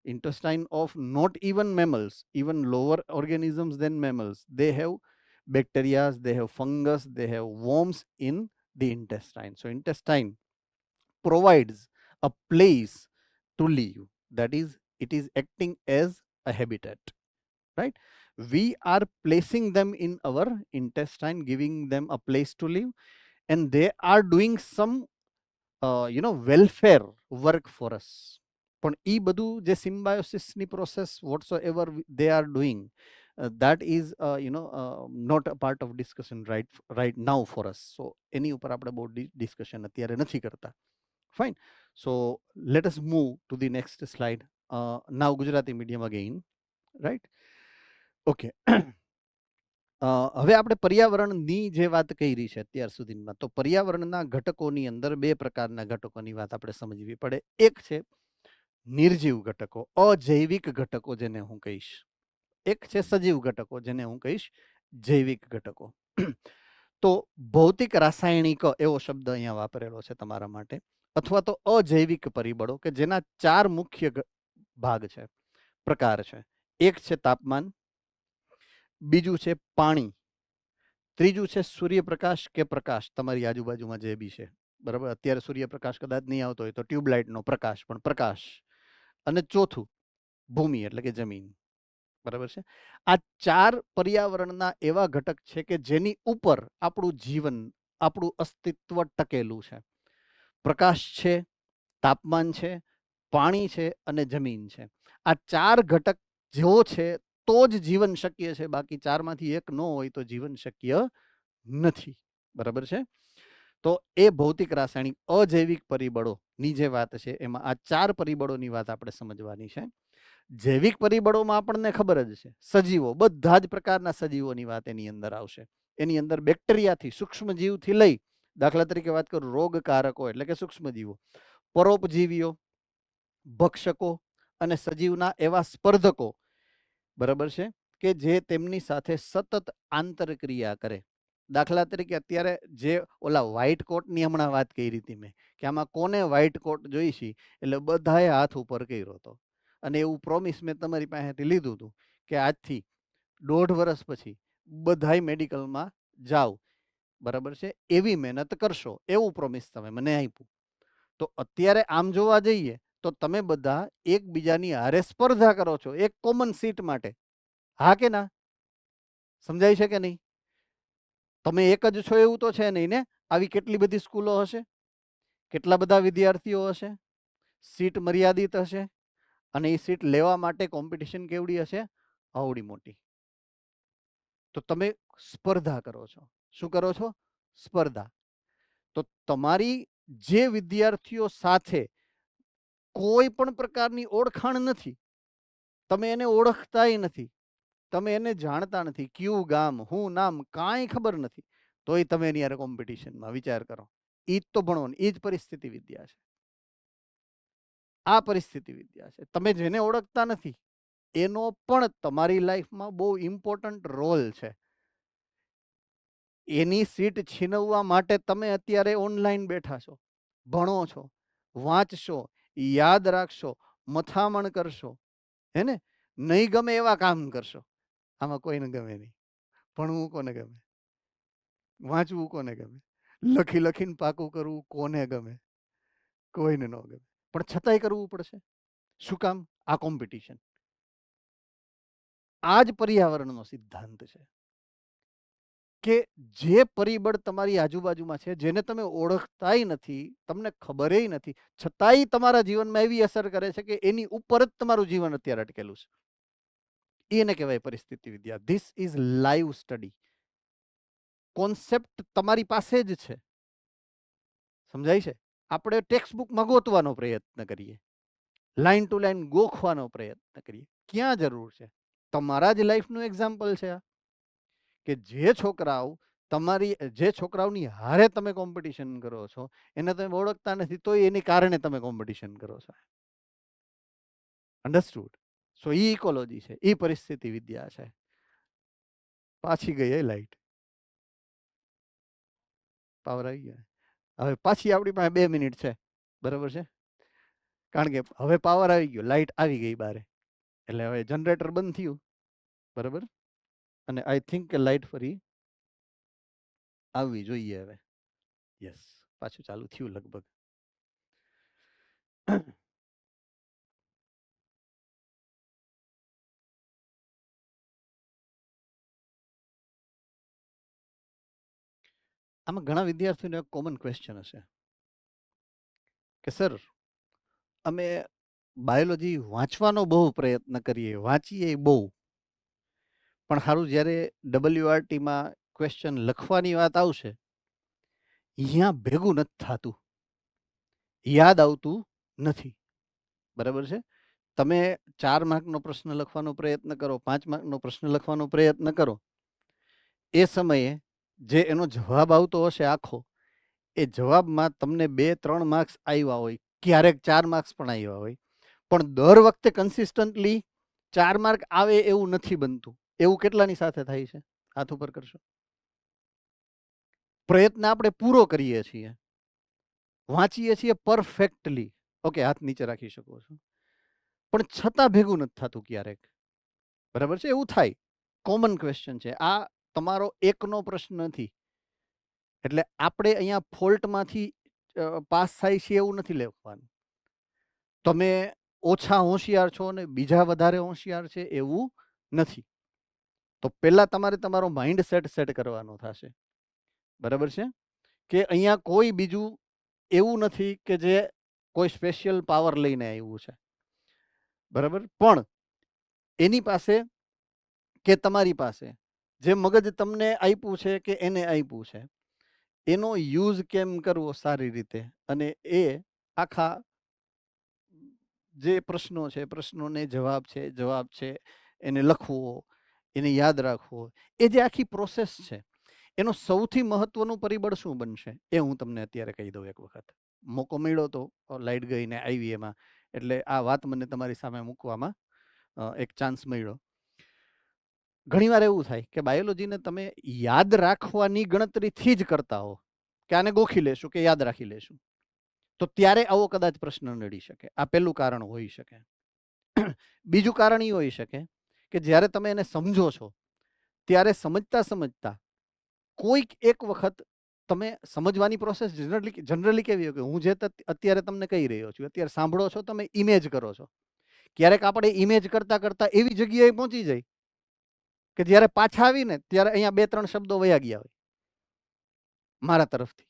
intestine of not even mammals, even lower organisms than mammals, they have bacteria, they have fungus, they have worms in the intestine. So intestine provides a place to live, that is, it is acting as a habitat, right? We are placing them in our intestine, giving them a place to live, and they are doing some welfare work for us. પણ એ બધું જે સિમ્બાયોસિસની process whatsoever they are doing, that is not a part of discussion right now for us. So એની ઉપર આપણે બહુ discussion અત્યારે નથી કરતા. Fine. So let us move to the next slide. Now Gujarati medium again, right? Okay. હવે આપણે પર્યાવરણની જે વાત કરી છે અત્યાર સુધીમાં, તો પર્યાવરણના ઘટકોની અંદર બે પ્રકારના ઘટકોની વાત આપણે સમજવી પડે. એક છે નિર્જીવ ઘટકો, અજૈવિક ઘટકો જેને હું કહીશ. એક છે સજીવ ઘટકો જેને હું કહીશ જૈવિક ઘટકો. તો ભૌતિક રાસાયણિક એવો શબ્દ અહીંયા વાપરેલો છે તમારા માટે, અથવા તો અજૈવિક પરિબળો, કે જેના 4 મુખ્ય ભાગ છે, પ્રકાર છે. એક છે તાપમાન, બીજું છે પાણી, ત્રીજું છે સૂર્યપ્રકાશ કે પ્રકાશ, તમારી આજુબાજુમાં જે બી છે, બરાબર? અત્યારે સૂર્યપ્રકાશ કદાચ નહીં આવતો હોય તો ટ્યુબલાઇટનો પ્રકાશ, પણ પ્રકાશ. અને ચોથું ભૂમિ એટલે કે જમીન, બરાબર છે? આ 4 પર્યાવરણના એવા ઘટક છે કે જેની ઉપર આપણું જીવન, આપણું અસ્તિત્વ ટકેલું છે. પ્રકાશ છે, તાપમાન છે, પાણી છે અને જમીન છે. આ 4 ઘટક જો છે તો જ જીવન શક્ય છે, બાકી 4માંથી એક ન હોય તો જીવન શક્ય નથી, બરાબર છે? તો એ ભૌતિક રાસાયણિક અજૈવિક પરિબળોની જે વાત છે એમાં આ 4 પરિબળોની વાત આપણે સમજવાની છે. જૈવિક પરિબળોમાં આપણને ખબર જ છે, સજીવો, બધા જ પ્રકારના સજીવોની વાત એની અંદર આવશે. એની અંદર બેક્ટેરિયાથી, સૂક્ષ્મજીવથી લઈ, દાખલા તરીકે વાત કરું, રોગકારકો એટલે કે સૂક્ષ્મજીવો, પરોપજીવીઓ, ભક્ષકો અને સજીવના એવા સ્પર્ધકો, બરાબર છે, કે જે તેમની સાથે સતત આંતરક્રિયા કરે. દાખલા તરીકે અત્યારે જે ઓલા વ્હાઈટ કોટની હમણાં વાત કરી હતી મેં, કે આમાં કોને વ્હાઈટ કોટ જોઈ છે, એટલે બધાએ હાથ ઉપર કર્યો હતો. અને એવું પ્રોમિસ મેં તમારી પાસેથી લીધું હતું કે આજથી 1.5 વર્ષ પછી બધાય મેડિકલમાં જાઓ, બરાબર છે, એવી મહેનત કરશો, એવું પ્રોમિસ તમે મને આપ્યું. તો અત્યારે આમ જોવા જઈએ તો તમે બધા એકબીજાની હારે સ્પર્ધા કરો છો એક કોમન સીટ માટે. હા કે ના? સમજાય છે કે નહીં? તમે એક જ છો એવું તો છે નહીં ને? આવી કેટલી બધી સ્કૂલો હશે, કેટલા બધા વિદ્યાર્થીઓ હશે, સીટ મર્યાદિત હશે, અને એ સીટ લેવા માટે કોમ્પિટિશન કેવડી હશે? આવડી મોટી. તો તમે સ્પર્ધા કરો છો. શું કરો છો? સ્પર્ધા. તો તમારી જે વિદ્યાર્થીઓ સાથે કોઈ પણ પ્રકારની ઓળખાણ નથી, તમે એને ઓળખતાય નથી, તમે એને જાણતા નથી, કયું ગામ, હું નામ, કાંઈ ખબર નથી, તોય તમે એની યાર કોમ્પિટિશનમાં, વિચાર કરો. ઈ જ તો ભણવાનું, ઈ જ પરિસ્થિતિ વિદ્યા છે. આ પરિસ્થિતિ વિદ્યા છે. તમે જેને ઓળખતા નથી એનો પણ તમારી લાઈફમાં બહુ ઇમ્પોર્ટન્ટ રોલ છે. એની સીટ છીનવવા માટે તમે અત્યારે ઓનલાઈન બેઠા છો, ભણો છો, વાંચશો, યાદ રાખશો, મથામણ કરશો, હે ને? નહીં ગમે એવા કામ કરશો. આમાં કોઈને ગમે નહીં. ભણવું કોને ગમે? વાંચવું કોને ગમે? લખી લખીને પાકું કરવું કોને ગમે? કોઈને ન ગમે. પણ છતાંય કરવું પડશે. શું કામ? આ કોમ્પિટિશન. આ જ પર્યાવરણનો સિદ્ધાંત છે કે જે પરિબળ તમારી આજુબાજુમાં છે, જેને તમે ઓળખતાય નથી, તમને ખબરેય નથી, છતાંય તમારા જીવનમાં એવી અસર કરે છે કે એની ઉપર જ તમારું જીવન અત્યારે અટકેલું છે. એને કહેવાય પરિસ્થિતિ વિદ્યા. This is live study. Concept તમારી પાસે જ છે. સમજાય છે? આપણે ટેક્સ્ટ બુકમાં ગોતવાનો પ્રયત્ન કરીએ, લાઈન ટુ લાઈન ગોખવાનો પ્રયત્ન કરીએ. ક્યાં જરૂર છે? તમારા જ લાઈફનું એક્ઝામ્પલ છે આ, કે જે છોકરાઓ જે છોકરાઓની હારે તમે કોમ્પિટિશન કરો છો એને તમે ઓળખતા નથી, તો એની કારણે તમે કોમ્પિટિશન કરો છો. અન્ડરસ્ટુડ? સો ઈ ઇકોલોજી છે, ઈ પરિસ્થિતિ વિદ્યા છે. પાછી ગઈ એ લાઈટ, પાવર આવી ગયા. હવે પાછી આપણી પાસે 2 મિનિટ છે, બરાબર છે, કારણ કે હવે પાવર આવી ગયો, લાઇટ આવી ગઈ બારે, એટલે હવે જનરેટર બંધ થયું, બરાબર, અને આઈ થિંક કે લાઇટ ફરી આવવી જોઈએ હવે. યસ, પાછું ચાલુ થયું લગભગ. આમાં ઘણા વિદ્યાર્થીઓને એક કોમન ક્વેશ્ચન હશે કે સર, અમે બાયોલોજી વાંચવાનો બહુ પ્રયત્ન કરીએ, વાંચીએ બહુ, પણ સારું જ્યારે WRTમાં ક્વેશ્ચન લખવાની વાત આવશે, અહીંયા ભેગું નથી થતું, યાદ આવતું નથી, બરાબર છે. તમે 4 માર્કનો પ્રશ્ન લખવાનો પ્રયત્ન કરો, 5 માર્કનો પ્રશ્ન લખવાનો પ્રયત્ન કરો, એ સમયે જે એનો જવાબ આવતો હશે આખો, એ જવાબમાં તમને 2-3 માર્ક્સ આવ્યા હોય, ક્યારેક 4 માર્ક્સ પણ આવ્યા હોય, પણ દર વખતે કન્સિસ્ટન્ટલી 4 માર્ક આવે એવું નથી બનતું. એવું કેટલાની સાથે થાય છે? હાથ ઉપર કરશો. પ્રયત્ન આપણે પૂરો કરીએ છીએ, વાંચીએ છીએ પરફેક્ટલી, ઓકે, હાથ નીચે રાખી શકો છો, પણ છતાં ભેગું નથી થતું ક્યારેક, બરાબર છે. એવું થાય, કોમન ક્વેશ્ચન છે આ, તમારો એકનો પ્રશ્ન નથી, એટલે આપણે અહીંયા ફોલ્ટમાંથી પાસ થાય છે એવું નથી લેવાનું. તમે ઓછા હોશિયાર છો અને બીજા વધારે હોશિયાર છે એવું નથી. તો પહેલા તમારે તમારો માઇન્ડ સેટ કરવાનો થશે, બરાબર છે, કે અહીંયા કોઈ બીજું એવું નથી કે જે કોઈ સ્પેશિયલ પાવર લઈને આવ્યું છે, બરાબર, પણ એની પાસે કે તમારી પાસે જે મગજ તમને આપ્યું છે કે એને આપ્યું છે, એનો યુઝ કેમ કરવો સારી રીતે, અને એ આખા જે પ્રશ્નો છે, પ્રશ્નોને જવાબ છે, એને લખવો, એને યાદ રાખવો, એ જે આખી પ્રોસેસ છે, એનો સૌથી મહત્વનું પરિબળ શું બનશે એ હું તમને અત્યારે કહી દઉં. એક વખત મોકો મળ્યો તો લાઇટ ગઈ ને આવી એમાં, એટલે આ વાત મને તમારી સામે મૂકવામાં એક ચાન્સ મળ્યો. ઘણીવાર એવું થાય કે બાયોલોજીને તમે યાદ રાખવાની ગણતરીથી જ કરતા હો, કે આને ગોખી લેશું કે યાદ રાખી લેશું, તો ત્યારે આવો કદાચ પ્રશ્ન નડી શકે. આ પહેલું કારણ હોઈ શકે. બીજું કારણ એ હોઈ શકે કે જ્યારે તમે એને સમજો છો ત્યારે સમજતા સમજતા કોઈક એક વખત તમે સમજવાની પ્રોસેસ જનરલી કેવી હોય કે હું જે અત્યારે તમને કહી રહ્યો છું, અત્યારે સાંભળો છો, તમે ઇમેજ કરો છો, ક્યારેક આપણે ઇમેજ કરતા કરતા એવી જગ્યાએ પહોંચી જાય કે જ્યારે પાછા આવીને ત્યારે અહીંયા 2-3 શબ્દો વયા ગયા હોય મારા તરફથી,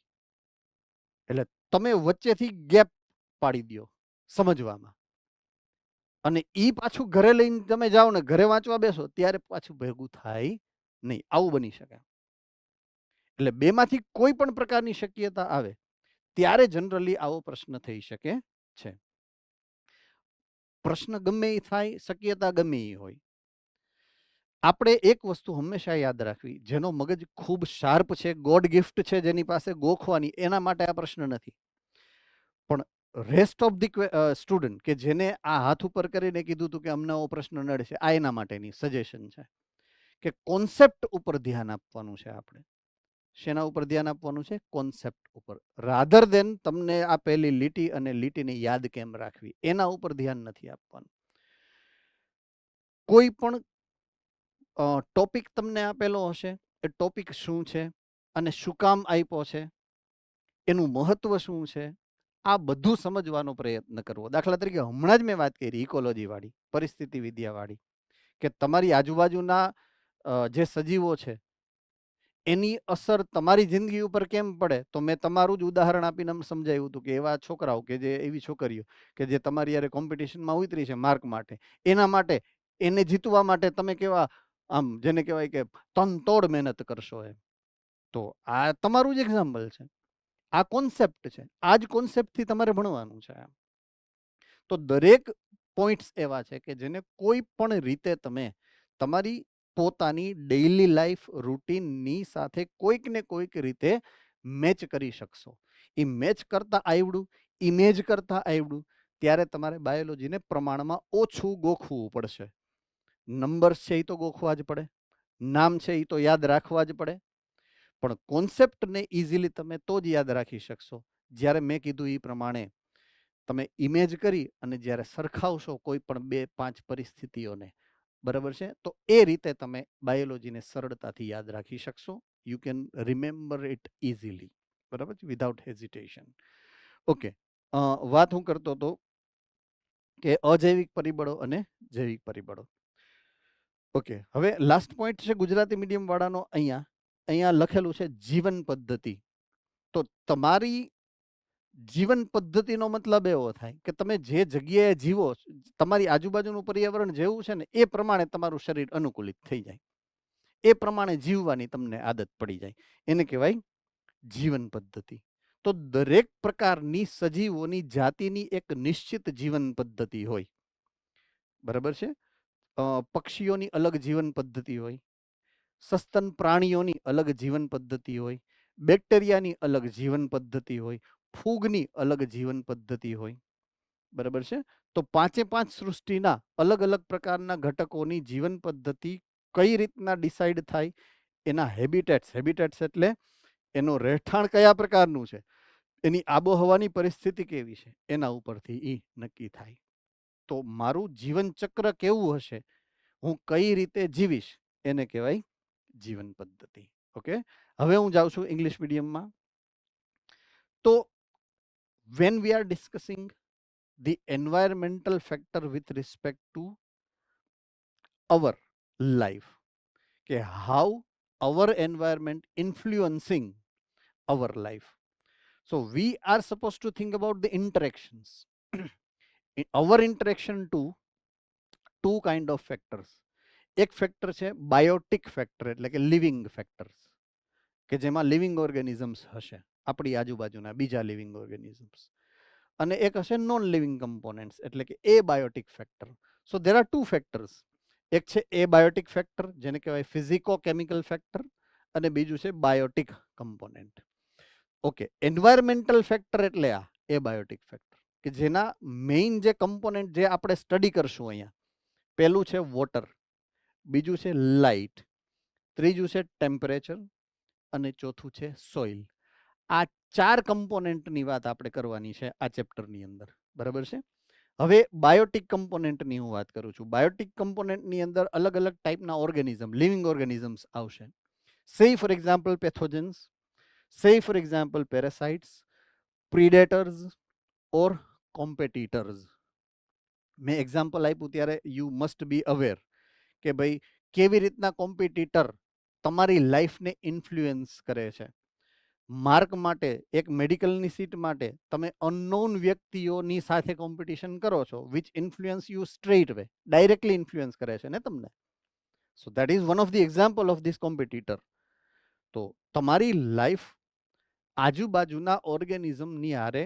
એટલે તમે વચ્ચેથી ગેપ પાડી દો સમજવામાં, અને ઈ પાછું ઘરે લઈને તમે જાઓ ને ઘરે વાંચવા બેસો ત્યારે પાછું ભેગું થાય નહીં. આવું બની શકે. એટલે બેમાંથી કોઈ પણ પ્રકારની શક્યતા આવે ત્યારે જનરલી આવો પ્રશ્ન થઈ શકે છે. પ્રશ્ન ગમે એ થાય, શક્યતા ગમે એ હોય, આપણે એક વસ્તુ હંમેશા યાદ રાખવી, જેનો મગજ ખૂબ શાર્પ છે, ગોડ ગિફ્ટ છે જેની પાસે ગોખવાની, એના માટે આ પ્રશ્ન નથી, પણ રેસ્ટ ઓફ ધી સ્ટુડન્ટ કે જેને આ હાથ ઉપર કરીને કીધું હતું કે અમને આવો પ્રશ્ન નડે છે, આ એના માટેની સજેશન છે કે કોન્સેપ્ટ ઉપર ધ્યાન આપવાનું છે. આપણે શેના ઉપર ધ્યાન આપવાનું છે? કોન્સેપ્ટ ઉપર, રાધર દેન તમને આપેલી લીટી અને લીટીને યાદ કેમ રાખવી, એના ઉપર ધ્યાન નથી આપવાનું. કોઈ પણ ટોપિક તમને આપેલો હશે, એ ટોપિક શું છે અને શું કામ આપ્યો છે, એનું મહત્વ શું છે, આ બધું સમજવાનો પ્રયત્ન કરવો. દાખલા તરીકે હમણાં જ મેં વાત કરી ઇકોલોજી વાળી, પરિસ્થિતિ વિદ્યા વાળી, કે તમારી આજુબાજુના જે સજીવો છે એની અસર તમારી જિંદગી ઉપર કેમ પડે, તો મેં તમારું જ ઉદાહરણ આપીને સમજાવ્યું હતું કે એવા છોકરાઓ કે જે એવી છોકરીઓ કે જે તમારી યારે કોમ્પિટિશનમાં ઉતરી છે માર્ક માટે, એના માટે એને જીતવા માટે તમે કેવા આમ જેને કહેવાય કે તનતોડ મહેનત કરશો એમ. તો આ તમારું જ એક્ઝામ્પલ છે, આ કોન્સેપ્ટ છે, આ જ કોન્સેપ્ટથી તમારે ભણવાનું છે. તો દરેક પોઈન્ટ્સ એવા છે કે જેને કોઈ પણ રીતે તમે તમારી પોતાની ડેઇલી લાઈફ રૂટીનની સાથે કોઈક ને કોઈક રીતે મેચ કરી શકશો. એ મેચ કરતા આવડું, ઇમેજ કરતા આવડું, ત્યારે તમારે બાયોલોજીને પ્રમાણમાં ઓછું ગોખવું પડશે. નંબર્સ છે એ તો ગોખવા જ પડે, નામ છે એ તો યાદ રાખવા જ પડે, પણ કોન્સેપ્ટને ઇઝીલી તમે તો જ યાદ રાખી શકશો જ્યારે મેં કીધું એ પ્રમાણે તમે ઇમેજ કરી અને જ્યારે સરખાવશો કોઈ પણ 2-5 પરિસ્થિતિઓને, બરાબર છે, તો એ રીતે તમે બાયોલોજીને સરળતાથી યાદ રાખી શકશો. You can remember it easily, બરાબર છે, વિધાઉટ હેઝિટેશન. ઓકે, વાત હું કરતો હતો કે અજૈવિક પરિબળો અને જૈવિક પરિબળો. ઓકે, હવે લાસ્ટ પોઈન્ટ છે ગુજરાતી મીડિયમ વાળાનો. અહીંયા લખેલું છે જીવન પદ્ધતિ. તો તમારી જીવન પદ્ધતિનો મતલબ એવો થાય કે તમે જે જગ્યાએ જીવો, તમારી આજુબાજુનું પર્યાવરણ જેવું છે ને એ પ્રમાણે તમારું શરીર અનુકૂલિત થઈ જાય, એ પ્રમાણે જીવવાની તમને આદત પડી જાય, એને કહેવાય જીવન પદ્ધતિ. તો દરેક પ્રકારની સજીવોની જાતિની એક નિશ્ચિત જીવન પદ્ધતિ હોય, બરાબર છે. પક્ષીઓની અલગ જીવન પદ્ધતિ હોય, સસ્તન પ્રાણીઓની અલગ જીવન પદ્ધતિ હોય, બેક્ટેરિયાની અલગ જીવન પદ્ધતિ હોય, ફૂગની અલગ જીવન પદ્ધતિ હોય, બરાબર છે. તો 5 સૃષ્ટિના અલગ અલગ પ્રકારના ઘટકોની જીવન પદ્ધતિ કઈ રીતના ડિસાઇડ થાય, એના હેબિટેટ્સ એટલે એનું રહેઠાણ કયા પ્રકારનું છે, એની આબોહવાની પરિસ્થિતિ કેવી છે, એના ઉપરથી એ નક્કી થાય. તો મારું જીવન ચક્ર કેવું હશે, હું કઈ રીતે જીવીશ, એને કહેવાય જીવન પદ્ધતિ. ઓકે, હવે હું જાઉં છું ઇંગ્લિશ મીડિયમમાં. તો when we are discussing the environmental factor with respect to our life, કે how our environment influencing our life, so we are supposed to think about the interactions. Our interaction to two kind of factors. એક factor છે Biotique factor, એટલે કે living factors, કે જેમાં living organisms હશે, આપણી આજુબાજુના બીજા લિવિંગ ઓર્ગેનિઝમ્સ. અને એક હશે નોન લિવિંગ કમ્પોનેન્ટ્સ, એટલે કે એ biotic factor. So there are two factors. એક છે એ બાયોટિક ફેક્ટર, જેને કહેવાય ફિઝિકો કેમિકલ ફેક્ટર, અને બીજું છે Biotique component. Okay, environmental factor એટલે આ એ બાયોટિક ફેક્ટર, કે જેના મેઇન જે કમ્પોનેન્ટ જે આપણે સ્ટડી કરશું અહીંયા, પહેલું છે વોટર, બીજું છે લાઇટ, ત્રીજું છે ટેમ્પરેચર, અને ચોથું છે સોઇલ. આ 4 કમ્પોનેન્ટની વાત આપણે કરવાની છે આ ચેપ્ટરની અંદર, બરાબર છે. હવે બાયોટિક કમ્પોનેન્ટની હું વાત કરું છું. બાયોટિક કમ્પોનેન્ટની અંદર અલગ અલગ ટાઈપના ઓર્ગેનિઝમ, લિવિંગ ઓર્ગેનિઝમ્સ આવશે. સે ફોર એક્ઝામ્પલ પેથોજન્સ, સે for example parasites, પ્રિડેટર્સ or competitors. મેં એક્ઝામ્પલ આપ્યું ત્યારે યુ મસ્ટ બી અવેર કે ભાઈ કેવી રીતના કોમ્પિટિટર તમારી લાઈફને ઇન્ફ્લુઅન્સ કરે છે. માર્ક માટે, એક મેડિકલની સીટ માટે તમે અનનોન વ્યક્તિઓની સાથે કોમ્પિટિશન કરો છો, which influence you straight way, directly influence કરે છે ને તમને. સો that is one of the example of this competitor. તો તમારી લાઈફ આજુબાજુના ઓર્ગેનિઝમની હારે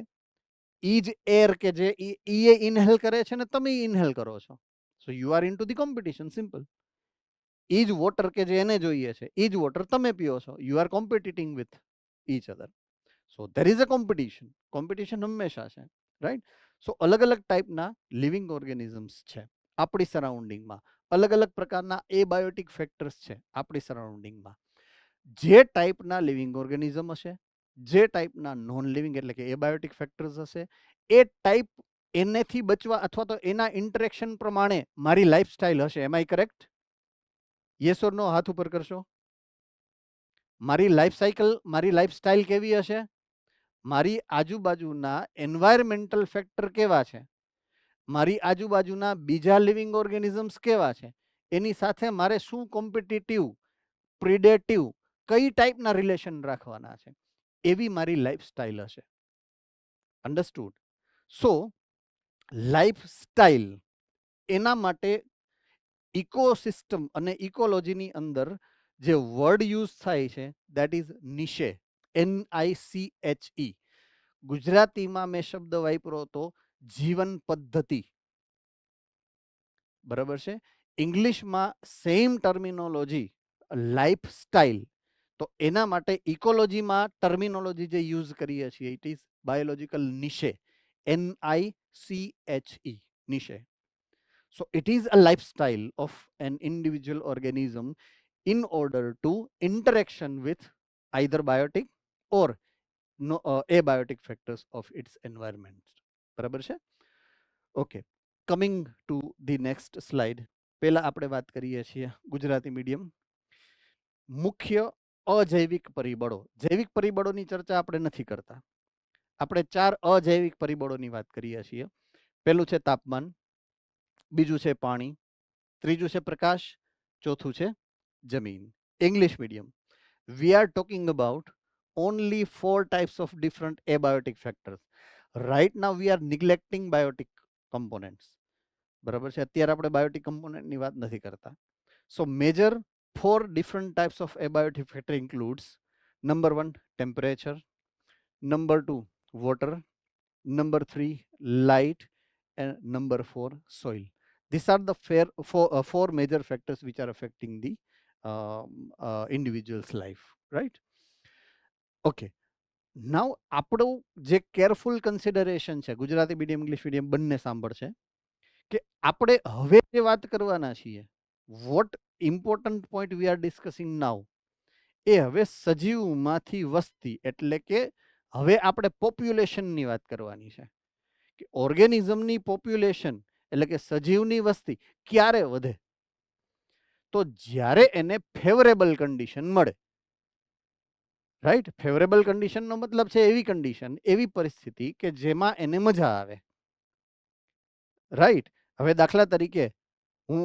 ઈ જ એર કે જે એ ઇનહેલ કરે છે ને તમે ઇનહેલ કરો છો, so you are into the competition, simple. ઈ જ વોટર કે જે એને જોઈએ છે, ઈ જ વોટર તમે પીઓ છો, you are competing with each other. So there is a competition. Competition હંમેશા છે, રાઈટ. સો અલગ અલગ ટાઈપના લિવિંગ ઓર્ગેનિઝમ્સ છે આપણી સરાઉન્ડિંગમાં, અલગ અલગ પ્રકારના એ બાયોટિક ફેક્ટર્સ છે આપણી સરાઉન્ડિંગમાં. જે ટાઈપના લિવિંગ ઓર્ગેનિઝમ હશે, જે ટાઈપના નોન લિવિંગ એટલે કે એ બાયોટિક ફેક્ટર્સ હશે, એ ટાઈપ એનેથી બચવા અથવા તો એના ઇન્ટરેક્શન પ્રમાણે મારી લાઈફસ્ટાઈલ હશે. એમ આઈ કરેક્ટ? યસ ઓર નો હાથ ઉપર કરશો. મારી લાઈફ સાયકલ, મારી લાઈફસ્ટાઈલ કેવી હશે, મારી આજુબાજુના એન્વાયરમેન્ટલ ફેક્ટર કેવા છે, મારી આજુબાજુના બીજા લિવિંગ ઓર્ગેનિઝમ્સ કેવા છે, એની સાથે મારે શું કોમ્પિટિટિવ, પ્રિડેટિવ, કઈ ટાઈપના રિલેશન રાખવાના છે, એવી મારી લાઈફસ્ટાઈલ હશે. અન્ડરસ્ટુડ? સો લાઈફસ્ટાઈલ, એના માટે ઇકોસિસ્ટમ અને ઇકોલોજીની અંદર જે વર્ડ યુઝ થાય છે દેટ ઇઝ નિશે, NICHE. ગુજરાતીમાં મેં શબ્દ વાપર્યો તો જીવન પદ્ધતિ, બરાબર છે. ઇંગ્લિશમાં સેમ ટર્મિનોલોજી લાઈફસ્ટાઈલ. તો એના માટે ઇકોલોજીમાં ટર્મિનોલોજી જે યુઝ કરીએ છીએ it is biological niche, NICHE, niche. So it is a lifestyle of an individual organism in order to interaction with either biotic or no abiotic factors of its environment. બરાબર છે? Okay, coming to the next slide. પહેલા આપણે વાત કરીએ છીએ Gujarati medium. મુખ્ય અજૈવિક પરિબળો. જૈવિક પરિબળોની ચર્ચા આપણે નથી કરતા. આપણે 4 અજૈવિક પરિબળોની વાત કરીએ છીએ. પહેલું છે તાપમાન, બીજું છે પાણી, ત્રીજું છે પ્રકાશ, ચોથું છે જમીન. English medium. We are talking about only 4 types of different abiotic factors. Right now we are neglecting biotic components. બરાબર છે? અત્યારે આપણે બાયોટિક કમ્પોનન્ટની વાત નથી કરતા. So major 4 different types of abiotic factor includes number 1 temperature, number 2 water, number 3 light, and number 4 soil. These are the four major factors which are affecting the individual's life, right? Okay, now આપણું જે careful consideration છે, Gujarati medium English medium બંને સાંભળશે, કે આપણે હવે જે વાત કરવાના છીએ, what important point we are discussing now, એ હવે સજીવમાંથી વસ્તી, એટલે કે હવે આપણે પોપ્યુલેશનની વાત કરવાની છે, કે ઓર્ગેનિઝમની પોપ્યુલેશન એટલે કે સજીવની વસ્તી ક્યારે વધે? તો જ્યારે એને ફેવરેબલ કન્ડિશન મળે. રાઈટ? ફેવરેબલ કન્ડિશનનો મતલબ છે એવી કન્ડિશન, એવી પરિસ્થિતિ કે જેમાં એને મજા આવે. રાઈટ? હવે દાખલા તરીકે હું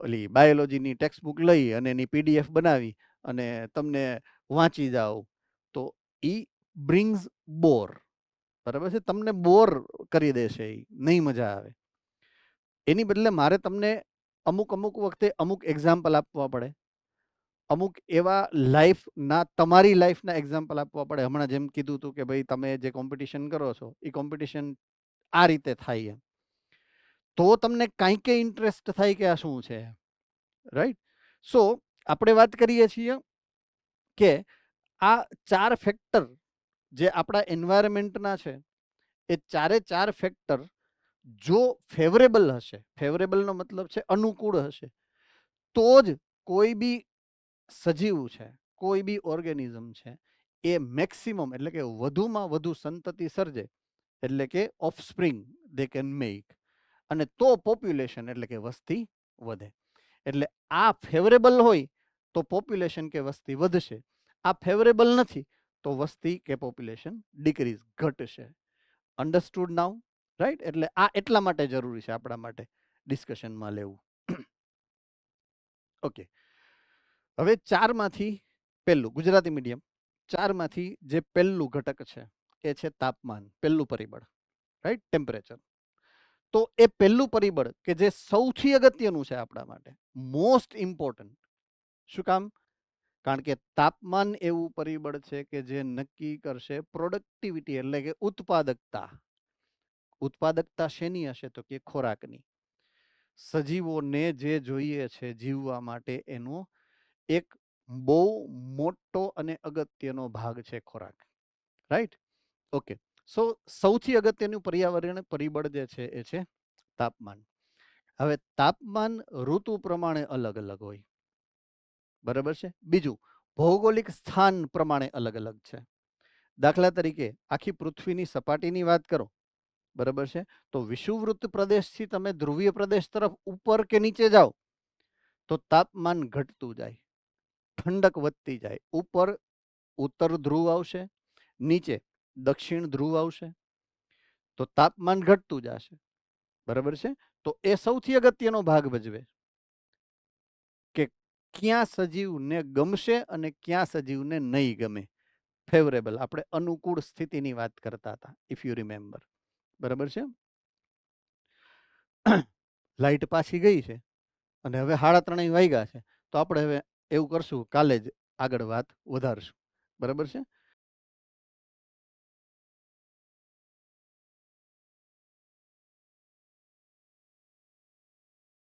ઓલી બાયોલોજીની ટેક્સ્ટ બુક લઈ અને એની પીડીએફ બનાવી અને તમને વાંચી જાઉં, તો ઈ બ્રિંગ્સ બોર. બરાબર છે? તમને બોર કરી દેશે, એ નહીં મજા આવે. એની બદલે મારે તમને અમુક વખતે અમુક એક્ઝામ્પલ આપવા પડે, અમુક એવા લાઈફના, તમારી લાઈફના એક્ઝામ્પલ આપવા પડે. હમણાં જેમ કીધું હતું કે ભાઈ તમે જે કોમ્પિટિશન કરો છો એ કોમ્પિટિશન આ રીતે થાય, એમ તો તમને કાંઈક ઇન્ટરેસ્ટ થાય કે આ શું છે. રાઈટ? સો આપણે વાત કરીએ છીએ કે આ 4 ફેક્ટર જે આપણા એન્વાયરમેન્ટના છે, એ 4 ફેક્ટર જો ફેવરેબલ હશે, ફેવરેબલનો મતલબ છે અનુકૂળ હશે, તો જ કોઈ બી સજીવ છે, કોઈ બી ઓર્ગેનિઝમ છે, એ મેક્સિમમ એટલે કે વધુમાં વધુ સંતતિ સર્જે, એટલે કે ઓફસ્પ્રિંગ દે કેન મેક, અને તો પોપ્યુલેશન એટલે કે વસ્તી વધે. એટલે આ ફેવરેબલ હોય તો પોપ્યુલેશન કે વસ્તી વધશે, આ ફેવરેબલ નથી તો વસ્તી કે પોપ્યુલેશન ડિક્રીઝ, ઘટશે. અન્ડરસ્ટુડ નાઉ? રાઈટ? એટલે આ એટલા માટે જરૂરી છે આપણા માટે ડિસ્કશનમાં લેવું. ઓકે, હવે 4માંથી પહેલું, ગુજરાતી મીડિયમ, 4માંથી જે પહેલું ઘટક છે એ છે તાપમાન, પહેલું પરિબળ. રાઈટ? ટેમ્પરેચર. તો એ પહેલું પરિબળ કે જે સૌથી અગત્યનું છે આપણા માટે, મોસ્ટ ઇમ્પોર્ટન્ટ. શું કામ? કારણ કે તાપમાન એવું પરિબળ છે કે જે નક્કી કરશે પ્રોડક્ટિવિટી એટલે કે ઉત્પાદકતા. ઉત્પાદકતા શેની હશે? તો કે ખોરાકની. સજીવોને જે જોઈએ છે જીવવા માટે, એનો એક બહુ મોટો અને અગત્યનો ભાગ છે ખોરાક. રાઈટ? ઓકે, સો સૌથી અગત્યનું પર્યાવરણ પરિબળ જે છે એ છે તાપમાન. હવે તાપમાન ઋતુ પ્રમાણે અલગ અલગ હોય. બરાબર છે? બીજું, ભૌગોલિક સ્થાન પ્રમાણે અલગ અલગ છે. દાખલા તરીકે આખી પૃથ્વીની સપાટીની વાત કરો, બરાબર છે, તો વિષુવવૃત્ત પ્રદેશથી તમે ધ્રુવીય પ્રદેશ તરફ ઉપર કે નીચે જાઓ તો તાપમાન ઘટતું જાય, ઠંડક વધતી જાય. ઉપર ઉત્તર ધ્રુવ આવશે, નીચે દક્ષિણ ધ્રુવ આવશે, તો તાપમાન ઘટતું જશે. બરાબર છે? તો એ સૌથી અગત્યનો ભાગ ભજવે કે ક્યાં સજીવને ગમશે અને ક્યાં સજીવને નહીં ગમે. ફેવરેબલ, આપણે અનુકૂળ સ્થિતિની વાત કરતા હતા, ઇફ યુ રિમેમ્બર. બરાબર છે? લાઈટ પાછી ગઈ છે અને હવે 3:30 વાગ્યા છે, તો આપણે હવે એવું કરશું, કાલે જ આગળ વાત વધારશું. બરાબર છે?